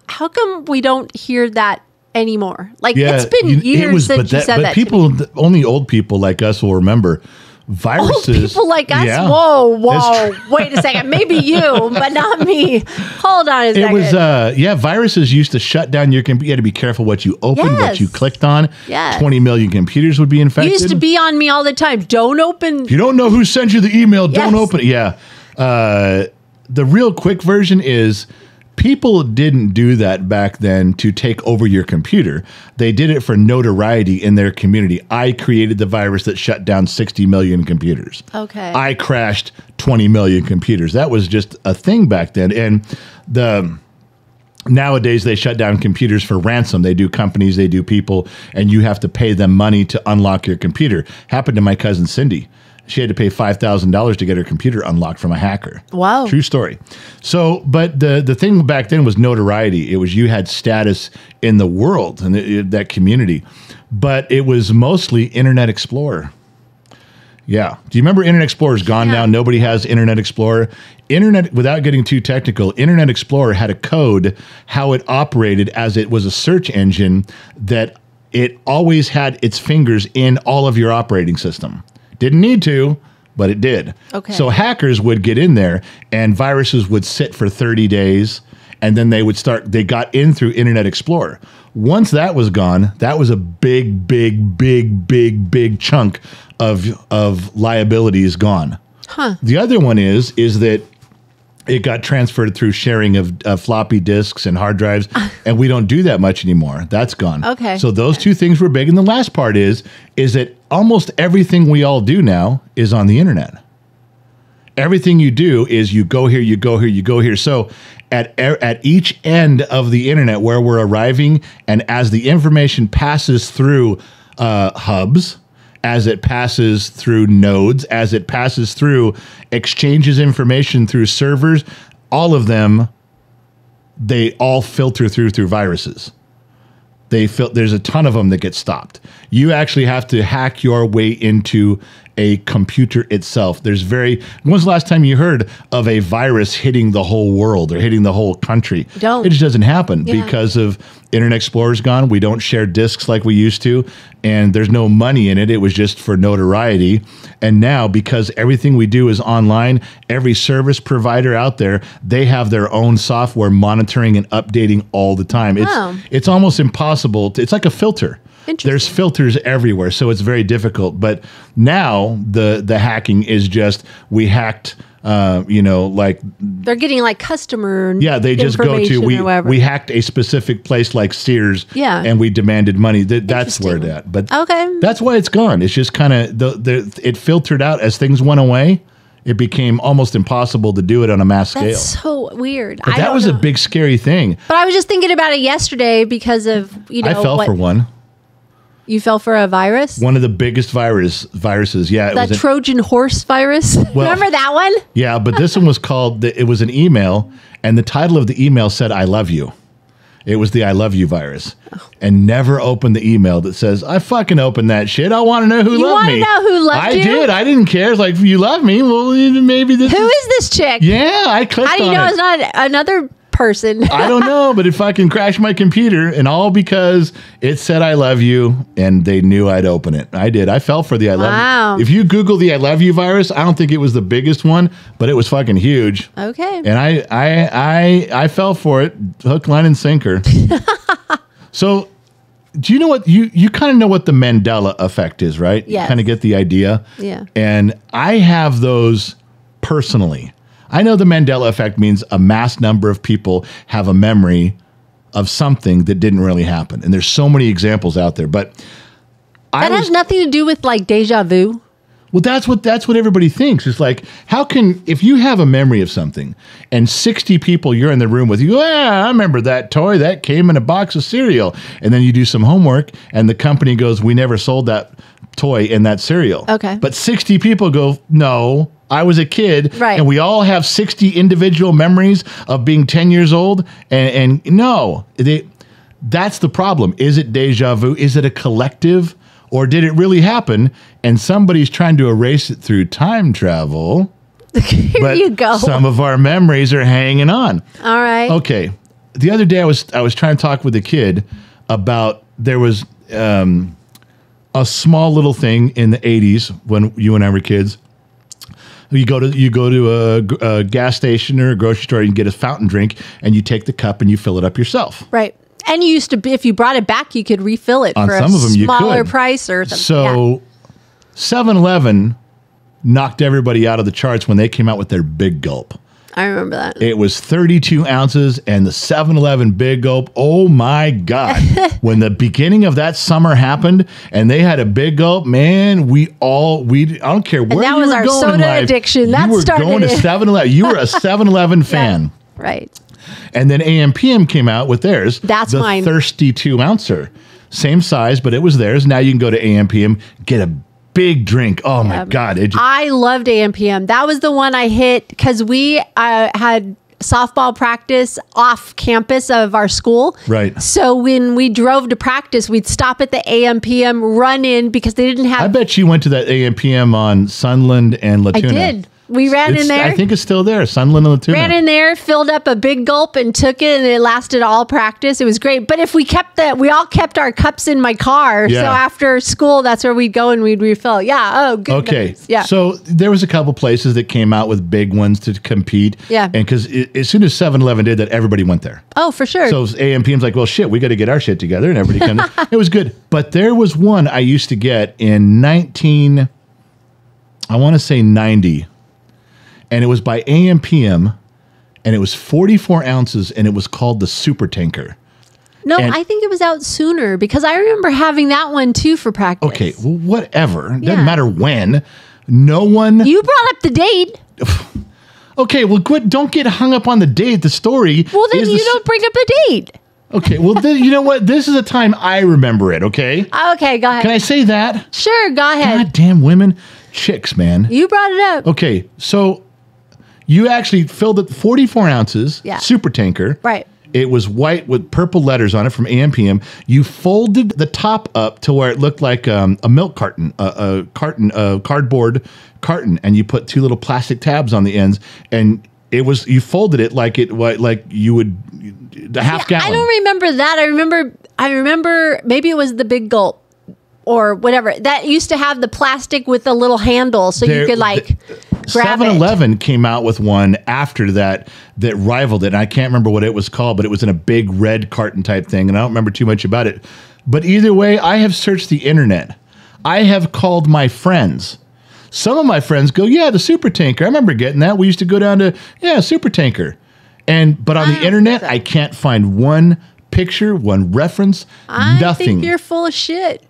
How come we don't hear that anymore? Like it's been years since you said that. But people, only old people like us will remember. Viruses. Old people like us? Yeah. Whoa. Wait a second. Maybe you, but not me. Hold on a second. It was, viruses used to shut down your computer. You had to be careful what you opened, what you clicked on. Yes. 20 million computers would be infected. You used to be on me all the time. Don't open. If you don't know who sent you the email, don't open it. Yeah. The real quick version is people didn't do that back then to take over your computer. They did it for notoriety in their community. I created the virus that shut down 60 million computers. Okay. I crashed 20 million computers. That was just a thing back then. And nowadays they shut down computers for ransom. They do companies, they do people, and you have to pay them money to unlock your computer. Happened to my cousin Cindy. She had to pay $5,000 to get her computer unlocked from a hacker. Wow. True story. So, but the thing back then was notoriety. It was you had status in the world and that community. But it was mostly Internet Explorer. Yeah. Do you remember Internet Explorer's gone now? Nobody has Internet Explorer. Without getting too technical, Internet Explorer had a code, how it operated as it was a search engine, that it always had its fingers in all of your operating system. Didn't need to, but it did. Okay. So hackers would get in there and viruses would sit for 30 days and then they got in through Internet Explorer. Once that was gone, that was a big chunk of liabilities gone. Huh. The other one is that it got transferred through sharing of floppy disks and hard drives, and we don't do that much anymore. That's gone. Okay. So those two things were big. And the last part is that almost everything we all do now is on the internet. Everything you do is you go here, you go here, you go here. So at each end of the internet where we're arriving, and as the information passes through hubs, as it passes through nodes, as it passes through exchanges information through servers, all of them, they all filter through viruses. There's a ton of them that get stopped. You actually have to hack your way into a computer itself. When's the last time you heard of a virus hitting the whole world or hitting the whole country? Don't. It just doesn't happen because of Internet Explorer's gone. We don't share disks like we used to, and there's no money in it. It was just for notoriety. And now, because everything we do is online, every service provider out there, they have their own software monitoring and updating all the time. It's almost impossible. It's like a filter. There's filters everywhere, so it's very difficult. But now the hacking is just, we hacked, like they're getting like customer. Yeah, they just go to we hacked a specific place like Sears. Yeah, and we demanded money. That's where that. But that's why it's gone. It's just kind of it filtered out as things went away. It became almost impossible to do it on a mass scale. That's so weird. But that was a big scary thing. But I was just thinking about it yesterday because of I fell for one. You fell for a virus? One of the biggest viruses. Yeah. That Trojan horse virus? Well, remember that one? Yeah, but this one was called, it was an email, and the title of the email said, I love you. It was the I love you virus. And never open the email that says, I fucking opened that shit. I want to know who loved me. You want to know who loved you? I did. I didn't care. It's like, you love me. Well, maybe this Who is this chick? Yeah, I clicked on it. How do you know it's not another person? I don't know, but if I can crash my computer, and all because it said I love you, and they knew I'd open it. I did. I fell for the I love you. If you Google the I love you virus, I don't think it was the biggest one, but it was fucking huge. Okay. And I fell for it, hook, line, and sinker. So, do you know what you kind of know what the Mandela effect is, right? Yes. You kind of get the idea. Yeah. And I have those personally. I know the Mandela effect means a mass number of people have a memory of something that didn't really happen. And there's so many examples out there, but that has nothing to do with like deja vu. Well, that's what everybody thinks. It's like, how can, if you have a memory of something and 60 people you're in the room with, you go, I remember that toy that came in a box of cereal. And then you do some homework and the company goes, we never sold that toy in that cereal. Okay. But 60 people go, no, I was a kid. Right. And we all have 60 individual memories of being 10 years old. And no, that's the problem. Is it deja vu? Is it a collective? Or did it really happen and somebody's trying to erase it through time travel? Here you go. Some of our memories are hanging on. All right. Okay. The other day I was trying to talk with a kid about there was a small little thing in the 80s when you and I were kids. You go to a gas station or a grocery store, you can get a fountain drink, and you take the cup and you fill it up yourself. Right. And you used to, if you brought it back, you could refill it on for some a of them smaller price or something. So 7-Eleven knocked everybody out of the charts when they came out with their Big Gulp. I remember that. It was 32 ounces and the 7-Eleven Big Gulp. Oh my God. When the beginning of that summer happened and they had a Big Gulp, man, I don't care where you were going. That was our soda addiction. That started going to 7-Eleven. You were a 7-Eleven fan. Yeah, right. And then AM/PM came out with theirs. That's mine. The 32 ouncer. Same size, but it was theirs. Now you can go to AM/PM, get a big drink. Oh my God. I loved AM/PM. That was the one I hit because we had softball practice off campus of our school. Right. So when we drove to practice, we'd stop at the AM/PM, run in because they didn't have. I bet you went to that AM/PM on Sunland and Latuna. I did. We ran in there. I think it's still there. Sunland and Latuna. Ran in there, filled up a Big Gulp and took it, and it lasted all practice. It was great. But if we all kept our cups in my car. Yeah. So after school, that's where we'd go and we'd refill. Yeah. Oh, good. Okay. Numbers. Yeah. So there was a couple places that came out with big ones to compete. Yeah. And because as soon as 7-Eleven did that, everybody went there. Oh, for sure. So AM/PM's like, well, shit, we got to get our shit together, and everybody comes. It was good. But there was one I used to get in 90. And it was by AM/PM, and it was 44 ounces, and it was called the Super Tanker. No, I think it was out sooner because I remember having that one too for practice. Okay, well, whatever. It doesn't matter when. No one. You brought up the date. Okay, well, don't get hung up on the date. The story. Well, then you don't bring up the date. Okay, well, you know what? This is a time I remember it, okay? Okay, go ahead. Can I say that? Sure, go ahead. Goddamn women. Chicks, man. You brought it up. Okay, so you actually filled it 44 ounces, Super Tanker. Right. It was white with purple letters on it from AM/PM. You folded the top up to where it looked like a milk carton, a cardboard carton, and you put two little plastic tabs on the ends, and you folded it like you would the half gallon. I don't remember that. I remember maybe it was the Big Gulp or whatever that used to have the plastic with a little handle, so you could grab 7-Eleven came out with one after that rivaled it. And I can't remember what it was called, but it was in a big red carton type thing. And I don't remember too much about it. But either way, I have searched the internet. I have called my friends. Some of my friends go, yeah, the Super Tanker. I remember getting that. We used to go down to, Super Tanker. But on the internet, I can't find one picture, one reference, nothing. I think you're full of shit.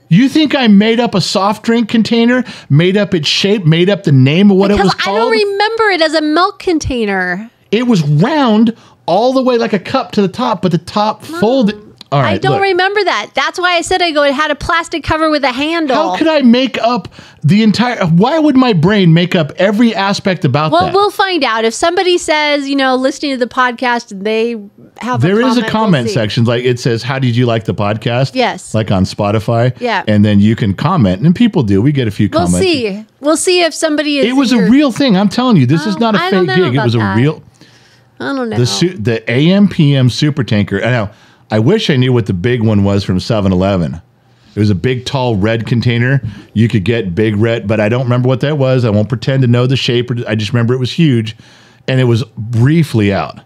You think I made up a soft drink container, made up its shape, made up the name of what it was called? I don't remember it as a milk container. It was round all the way like a cup to the top, but the top folded. All right, I don't look. remember that. That's why I said it had a plastic cover with a handle. How could I make up the entire... Why would my brain make up every aspect about Well, that? we'll find out. If somebody says, listening to the podcast, and they have There is a we'll comment see. section. Like it says, how did you like the podcast? Yes. Like on Spotify. Yeah. And then you can comment. And people do. We get a few We'll comments. see. We'll see if somebody is. It was a real thing. I'm telling you, this is not a I fake don't know gig. It about was a that. real... I don't know. The AM PM super tanker. I wish I knew what the big one was from 7-Eleven. It was a big, tall, red container. You could get big red, but I don't remember what that was. I won't pretend to know the shape. I just remember it was huge, and it was briefly out.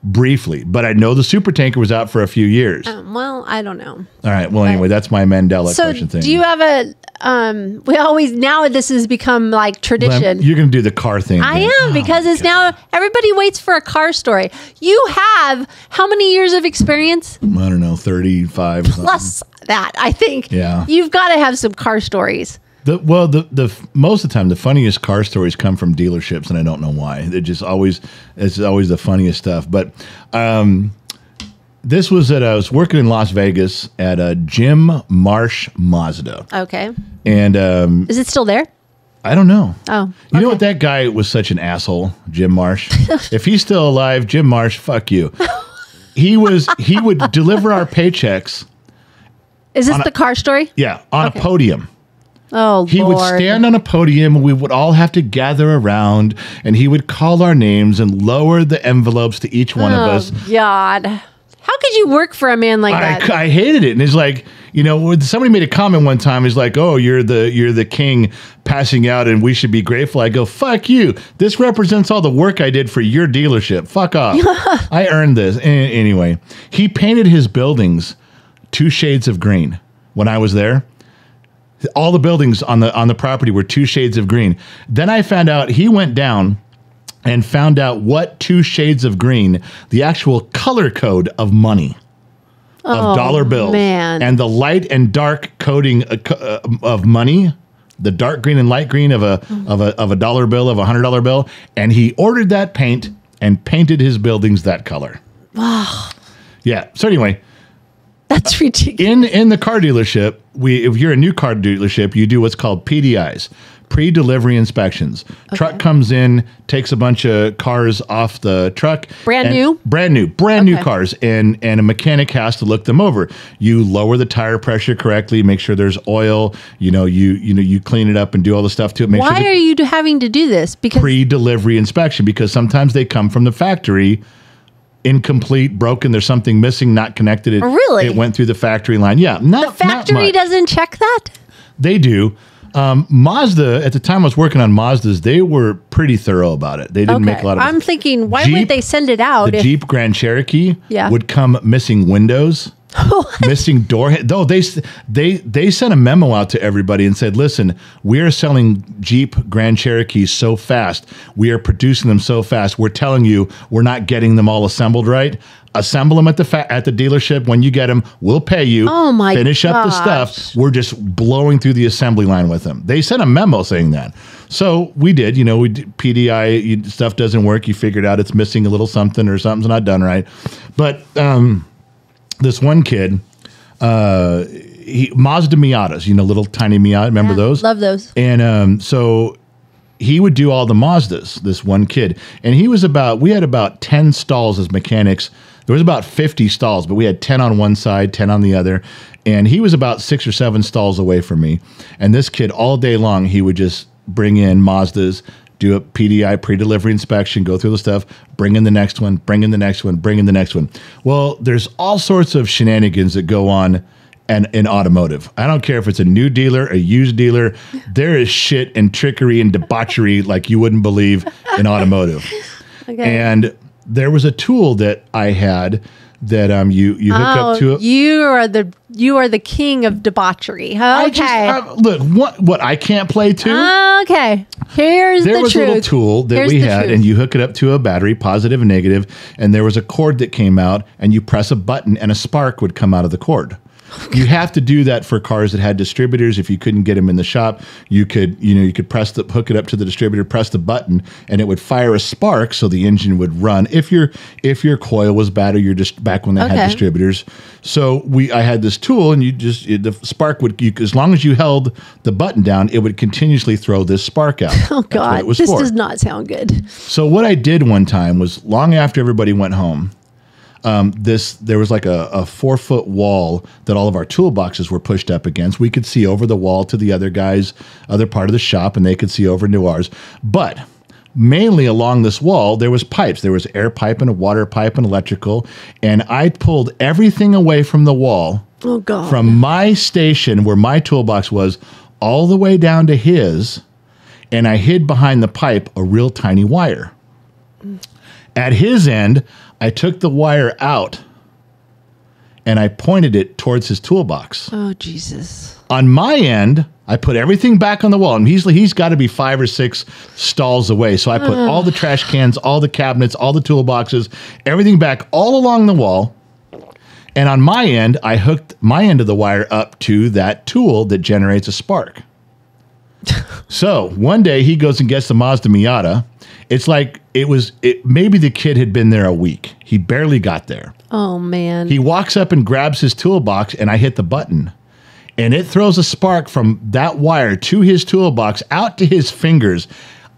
Briefly. But I know the super tanker was out for a few years. Well, I don't know. All right. Well, anyway, that's my Mandela So, question thing. do you have a? We always now this has become like tradition. You're going to do the car thing. I then. am because it's now everybody waits for a car story. You have how many years of experience? I don't know, 35 or something. Plus that, I think. Yeah. You've got to have some car stories. The most of the time, the funniest car stories come from dealerships, and I don't know why. It's always the funniest stuff. But this was I was working in Las Vegas at Jim Marsh Mazda, Okay. and Is it still there? I don't know. Oh. You know what? That guy was such an asshole, Jim Marsh. If he's still alive, Jim Marsh, fuck you. He would deliver our paychecks. Is this the car story? Yeah, on a podium. Oh, He Lord. would stand on a podium, and we would all have to gather around, and he would call our names and lower the envelopes to each one of us. God. How could you work for a man like that? I hated it. And it's like, when somebody made a comment one time, he's like, oh, you're the king passing out and we should be grateful. I go, fuck you. This represents all the work I did for your dealership. Fuck off. I earned this. Anyway, he painted his buildings 2 shades of green when I was there. All the buildings on the property were 2 shades of green. Then I found out he went down and found out what 2 shades of green, the actual color code of money, of dollar bills, man. and the light and dark coding of money, the dark green and light green of a dollar bill, of $100 bill, and he ordered that paint and painted his buildings that color. Wow. Yeah. So anyway. That's ridiculous. In the car dealership, if you're a new car dealership, you do what's called PDIs, pre-delivery inspections. Okay. Truck comes in, takes a bunch of cars off the truck. Brand new cars, and a mechanic has to look them over. You lower the tire pressure correctly, make sure there's oil. You clean it up and do all the stuff to it. Why are you having to do this? Because pre-delivery inspection, because sometimes they come from the factory incomplete, broken, there's something missing, not connected. Really? It went through the factory line. Yeah. The factory doesn't check that? They do. Mazda, at the time I was working on Mazdas, they were pretty thorough about it. They didn't make a lot of... I'm thinking, why would they send it out? The Jeep Grand Cherokee would come missing windows, missing door... No, they sent a memo out to everybody and said, listen, we are selling Jeep Grand Cherokees so fast. We are producing them so fast. We're telling you we're not getting them all assembled right. Assemble them at the dealership. When you get them, we'll pay you. Oh my Finish up the stuff. We're just blowing through the assembly line with them. They sent a memo saying that. So we did. We did PDI. Stuff doesn't work. You figured out it's missing a little something or something's not done right. But this one kid, Mazda Miatas, little tiny Miata. Remember those? Love those. And so he would do all the Mazdas, this one kid. And we had about 10 stalls as mechanics. There was about 50 stalls, but we had 10 on one side, 10 on the other. And he was about 6 or 7 stalls away from me. And this kid, all day long, he would just bring in Mazdas, do a PDI, pre-delivery inspection, go through the stuff, bring in the next one, bring in the next one, bring in the next one. Well, there's all sorts of shenanigans that go on in automotive. I don't care if it's a new dealer, a used dealer. There is shit and trickery and debauchery like you wouldn't believe in automotive. Okay. And there was a tool that I had that you hook up to it. You are the king of debauchery. Okay. Look, what I can't play to. Okay. Here's the truth. There was a little tool that we had, and you hook it up to a battery, positive and negative, and there was a cord that came out, and you press a button, and a spark would come out of the cord. You have to do that for cars that had distributors. If you couldn't get them in the shop, you could hook it up to the distributor, press the button, and it would fire a spark so the engine would run. If your coil was bad, or you're just back when they had distributors. So I had this tool, and the spark would, as long as you held the button down, it would continuously throw this spark out. Oh God, this does not sound good. So what I did one time was, long after everybody went home, there was like a 4-foot wall that all of our toolboxes were pushed up against. We could see over the wall to the other part of the shop, and they could see over into ours. But mainly along this wall, there was pipes. There was air pipe and a water pipe and electrical. And I pulled everything away from the wall, from my station where my toolbox was, all the way down to his, and I hid behind the pipe a real tiny wire. At his end, I took the wire out and I pointed it towards his toolbox. Oh, Jesus. On my end, I put everything back on the wall, and he's got to be 5 or 6 stalls away. So I put all the trash cans, all the cabinets, all the toolboxes, everything back all along the wall. And on my end, I hooked my end of the wire up to that tool that generates a spark. So one day he goes and gets the Mazda Miata. It's like maybe the kid had been there a week. He barely got there. Oh, man. He walks up and grabs his toolbox, and I hit the button. And it throws a spark from that wire to his toolbox out to his fingers.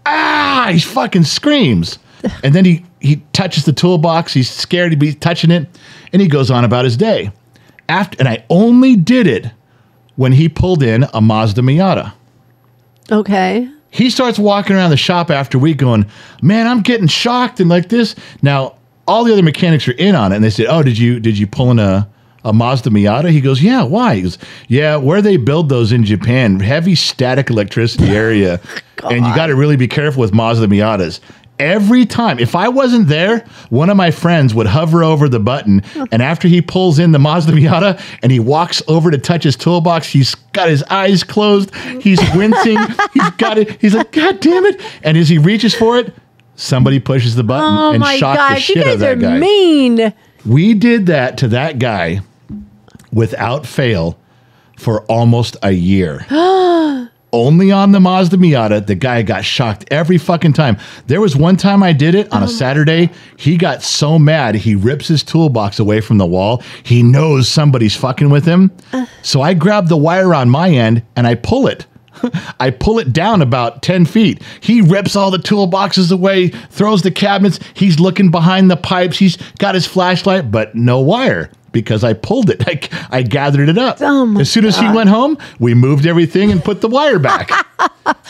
Ah! He fucking screams. And then he touches the toolbox. He's scared to be touching it. And he goes on about his day. And I only did it when he pulled in a Mazda Miata. Okay. He starts walking around the shop after a week going, man, I'm getting shocked and like this. Now, all the other mechanics are in on it. And they said, oh, did you pull in a Mazda Miata? He goes, yeah, why? He goes, yeah, where they build those in Japan, heavy static electricity area. And you got to really be careful with Mazda Miatas. Every time, if I wasn't there, one of my friends would hover over the button, and after he pulls in the Mazda Miata and he walks over to touch his toolbox, he's got his eyes closed, he's wincing, he's got it, he's like, God damn it. And as he reaches for it, somebody pushes the button and shot the shit out of that guy. You guys are mean. We did that to that guy without fail for almost a year. Only on the Mazda Miata, the guy got shocked every fucking time. There was one time I did it on a Saturday. He got so mad, he rips his toolbox away from the wall. He knows somebody's fucking with him. So I grab the wire on my end and I pull it. I pull it down about 10 feet. He rips all the toolboxes away, throws the cabinets. He's looking behind the pipes. He's got his flashlight, but no wire. Because I pulled it. I gathered it up. As soon as he went home, we moved everything and put the wire back.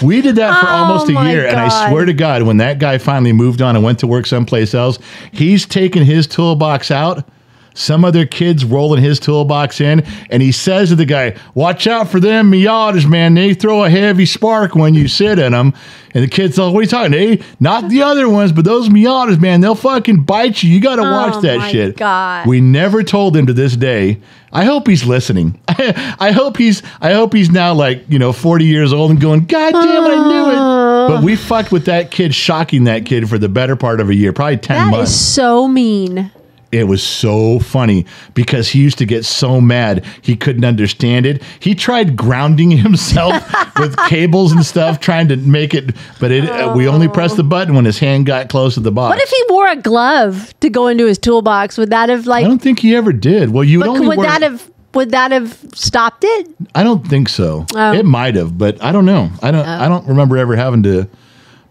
We did that for almost a year. And I swear to God, when that guy finally moved on and went to work someplace else, he's taken his toolbox out. Some other kid's rolling his toolbox in, and he says to the guy, watch out for them Miatas, man. They throw a heavy spark when you sit in them. And the kid's like, what are you talking about? Not the other ones, but those Miatas, man, they'll fucking bite you. You got to watch that shit. God. We never told him to this day. I hope he's listening. I hope he's now like, 40 years old and going, God damn it, I knew it. But we fucked with that kid, shocking that kid for the better part of a year, probably 10 months. That is so mean. It was so funny because he used to get so mad he couldn't understand it. He tried grounding himself with cables and stuff, trying to make it, but we only pressed the button when his hand got close to the box. What if he wore a glove to go into his toolbox? Would that have I don't think he ever did. Well, would that have stopped it? I don't think so. It might have, but I don't know. I don't remember ever having to.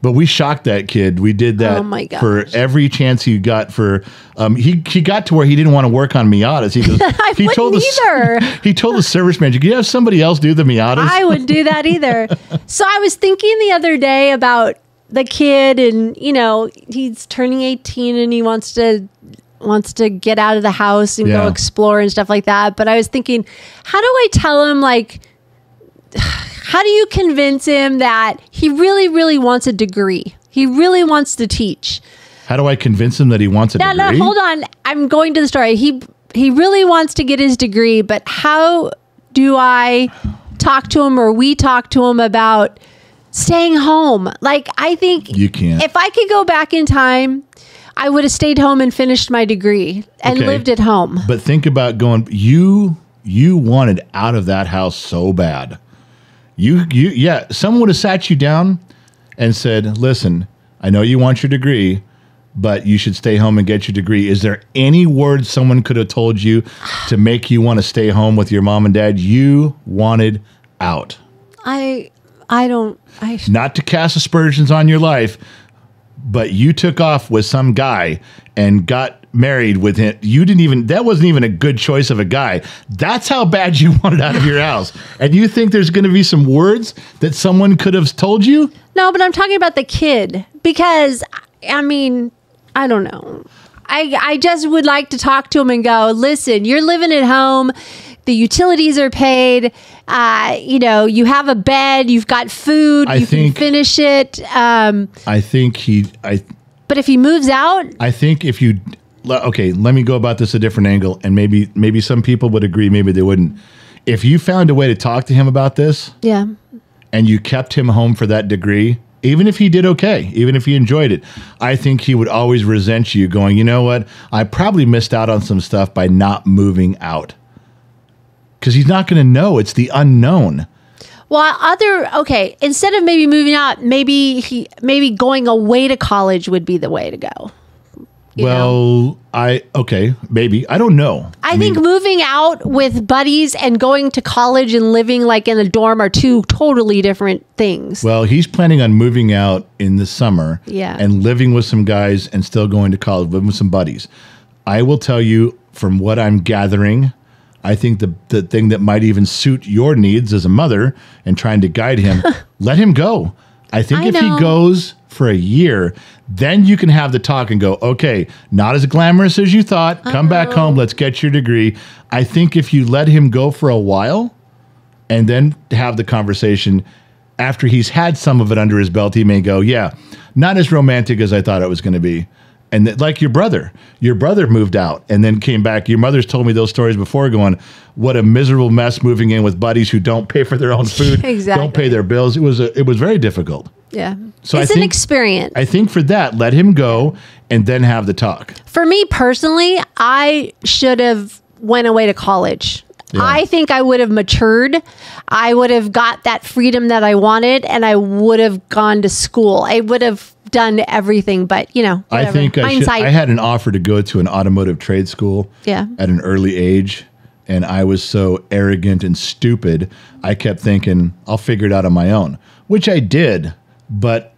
But we shocked that kid. We did that for every chance he got. For he got to where he didn't want to work on Miatas. He goes. He told the service manager, "Can you have somebody else do the Miatas?" I wouldn't do that either. So I was thinking the other day about the kid, and he's turning 18, and he wants to get out of the house and go explore and stuff like that. But I was thinking, how do I tell him how do you convince him that he really, really wants a degree? He really wants to teach. How do I convince him that he wants a degree? No, hold on. I'm going to the story. He really wants to get his degree, but how do I talk to him, or we talk to him about staying home? I think you can't. If I could go back in time, I would have stayed home and finished my degree and lived at home. But think about going, you You wanted out of that house so bad. Yeah, someone would have sat you down and said, listen, I know you want your degree, but you should stay home and get your degree. Is there any word someone could have told you to make you want to stay home with your mom and dad? You wanted out. Not to cast aspersions on your life, but you took off with some guy and got married with him. That wasn't even a good choice of a guy. That's how bad you wanted out of your house. And you think there's going to be some words that someone could have told you? No, but I'm talking about the kid because, I mean, I don't know. I just would like to talk to him and go, listen, you're living at home. The utilities are paid. You have a bed. You've got food. You can finish it. But if he moves out, I think if you, okay, let me go about this a different angle, and maybe some people would agree, maybe they wouldn't. If you found a way to talk to him about this, yeah, and you kept him home for that degree, even if he did okay, even if he enjoyed it, I think he would always resent you going, you know what? I probably missed out on some stuff by not moving out. Because he's not going to know. It's the unknown. Well, instead of maybe moving out, maybe going away to college would be the way to go. Maybe. I don't know. I think moving out with buddies and going to college and living like in a dorm are two totally different things. Well, he's planning on moving out in the summer and living with some guys and still going to college, living with some buddies. I will tell you from what I'm gathering, I think the thing that might even suit your needs as a mother and trying to guide him, let him go. I think if he goes for a year, then you can have the talk and go, okay, not as glamorous as you thought. Come back home. Let's get your degree. I think if you let him go for a while and then have the conversation after he's had some of it under his belt, he may go, yeah, not as romantic as I thought it was going to be. And like your brother moved out and then came back. Your mother's told me those stories before going, what a miserable mess moving in with buddies who don't pay for their own food, exactly. Don't pay their bills. It was very difficult. Yeah. So it's an experience. I think for that, let him go and then have the talk. For me personally, I should have went away to college. Yeah. I think I would have matured. I would have got that freedom that I wanted, and I would have gone to school. I would have done everything, but whatever. I think I had an offer to go to an automotive trade school at an early age, and I was so arrogant and stupid, I kept thinking, I'll figure it out on my own, which I did, but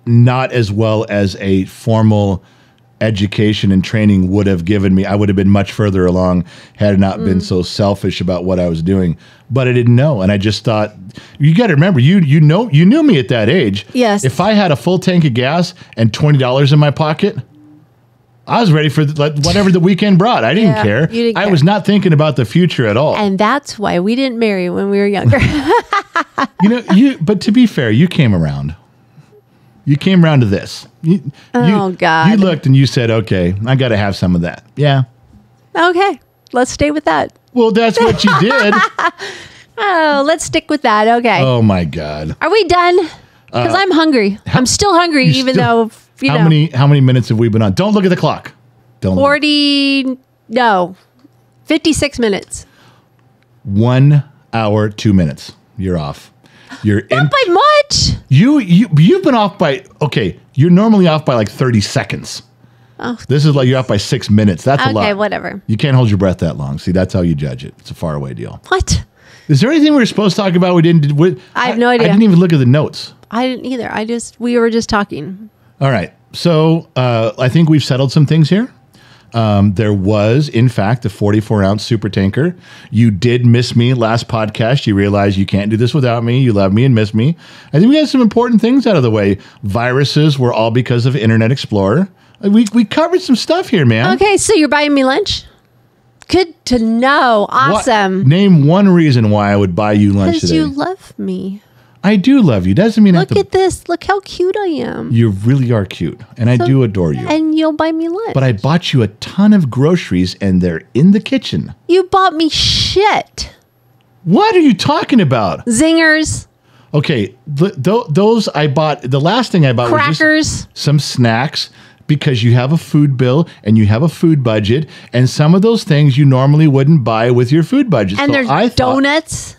not as well as a formal education and training would have given me. I would have been much further along had it not been so selfish about what I was doing. But I didn't know, and I just thought, you got to remember, you knew me at that age. Yes. If I had a full tank of gas and $20 in my pocket, I was ready for whatever the weekend brought. I didn't care. You didn't care. I was not thinking about the future at all. And that's why we didn't marry when we were younger. But to be fair, you came around. You came around to this. God. You looked and you said, okay, I got to have some of that. Yeah. Okay. Let's stay with that. Well, that's what you did. Let's stick with that. Okay. Oh, my God. Are we done? Because I'm hungry. I'm still hungry, even though, How many minutes have we been on? Don't look at the clock. 56 minutes. 1 hour, 2 minutes. You're off. You're not by much. You've been off by, okay, you're normally off by like 30 seconds. Oh. This is like you're off by 6 minutes. That's a lot. Okay, whatever. You can't hold your breath that long. See, that's how you judge it. It's a faraway deal. What? Is there anything we were supposed to talk about we didn't? I have no idea. I didn't even look at the notes. I didn't either. We were just talking. All right. So I think we've settled some things here. There was, in fact, a 44-ounce super tanker. You did miss me last podcast. You realized you can't do this without me. You love me and miss me. I think we had some important things out of the way. Viruses were all because of Internet Explorer. We covered some stuff here, man. Okay, so you're buying me lunch? Good to know. Awesome. Name one reason why I would buy you lunch today. Because you love me. I do love you. Doesn't mean Look at this. Look how cute I am. You really are cute, and I do adore you. And you'll buy me lunch. But I bought you a ton of groceries, and they're in the kitchen. You bought me shit. What are you talking about? Zingers. Okay, those I bought. The last thing I bought crackers. Was just some snacks. because you have a food bill and you have a food budget, and some of those things you normally wouldn't buy with your food budget. And there's donuts.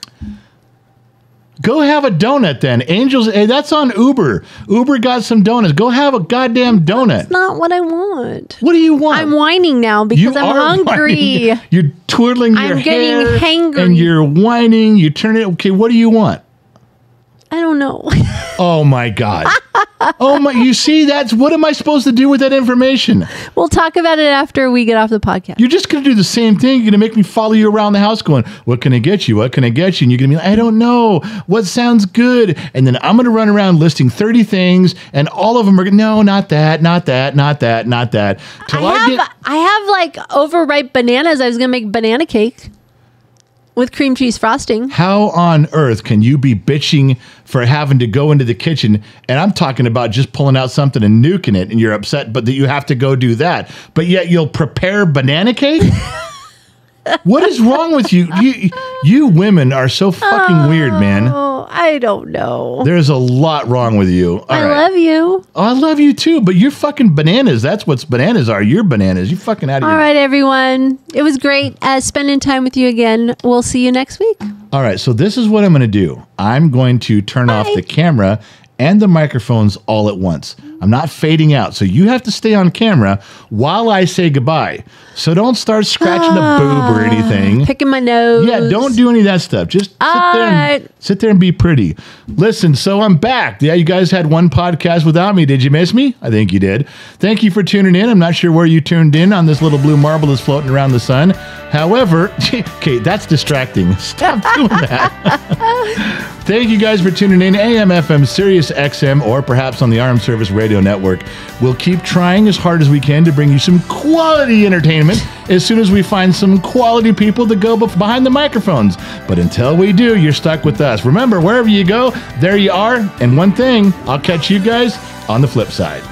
Go have a donut then. Angels, hey, that's on Uber. Uber got some donuts. Go have a goddamn donut. That's not what I want. What do you want? I'm whining now because I'm hungry. Whining. You're twirling your hair. I'm getting hangry. And you're whining. You turn it. Okay, what do you want? I don't know. Oh my God. Oh my, you see, what am I supposed to do with that information? We'll talk about it after we get off the podcast. You're just going to do the same thing. You're going to make me follow you around the house going, what can I get you? What can I get you? And you're going to be like, I don't know. What sounds good? And then I'm going to run around listing 30 things and all of them are, no, not that, not that, not that, not that. I have like overripe bananas. I was going to make banana cake. With cream cheese frosting. How on earth can you be bitching for having to go into the kitchen? And I'm talking about just pulling out something and nuking it, and you're upset, but that you have to go do that. But yet you'll prepare banana cake? What is wrong with you? You women are so fucking weird, man. Oh, I don't know. There's a lot wrong with you. I love you. Oh, I love you too, but you're fucking bananas. That's what bananas are. You're bananas. You fucking out of here. All right, everyone. It was great spending time with you again. We'll see you next week. All right, so this is what I'm going to do. I'm going to turn off the camera and the microphones all at once. I'm not fading out, so you have to stay on camera while I say goodbye. So don't start scratching the boob or anything. Picking my nose. Yeah, don't do any of that stuff. Just sit there and be pretty. Listen, so I'm back. Yeah, you guys had one podcast without me. Did you miss me? I think you did. Thank you for tuning in. I'm not sure where you tuned in on this little blue marble that's floating around the sun. However, Kate, that's distracting. Stop doing that. Thank you guys for tuning in. AM, FM, Sirius XM, or perhaps on the Armed Service Radio Network. We'll keep trying as hard as we can to bring you some quality entertainment as soon as we find some quality people to go behind the microphones. But until we do, you're stuck with us. Remember, wherever you go, there you are. And one thing, I'll catch you guys on the flip side.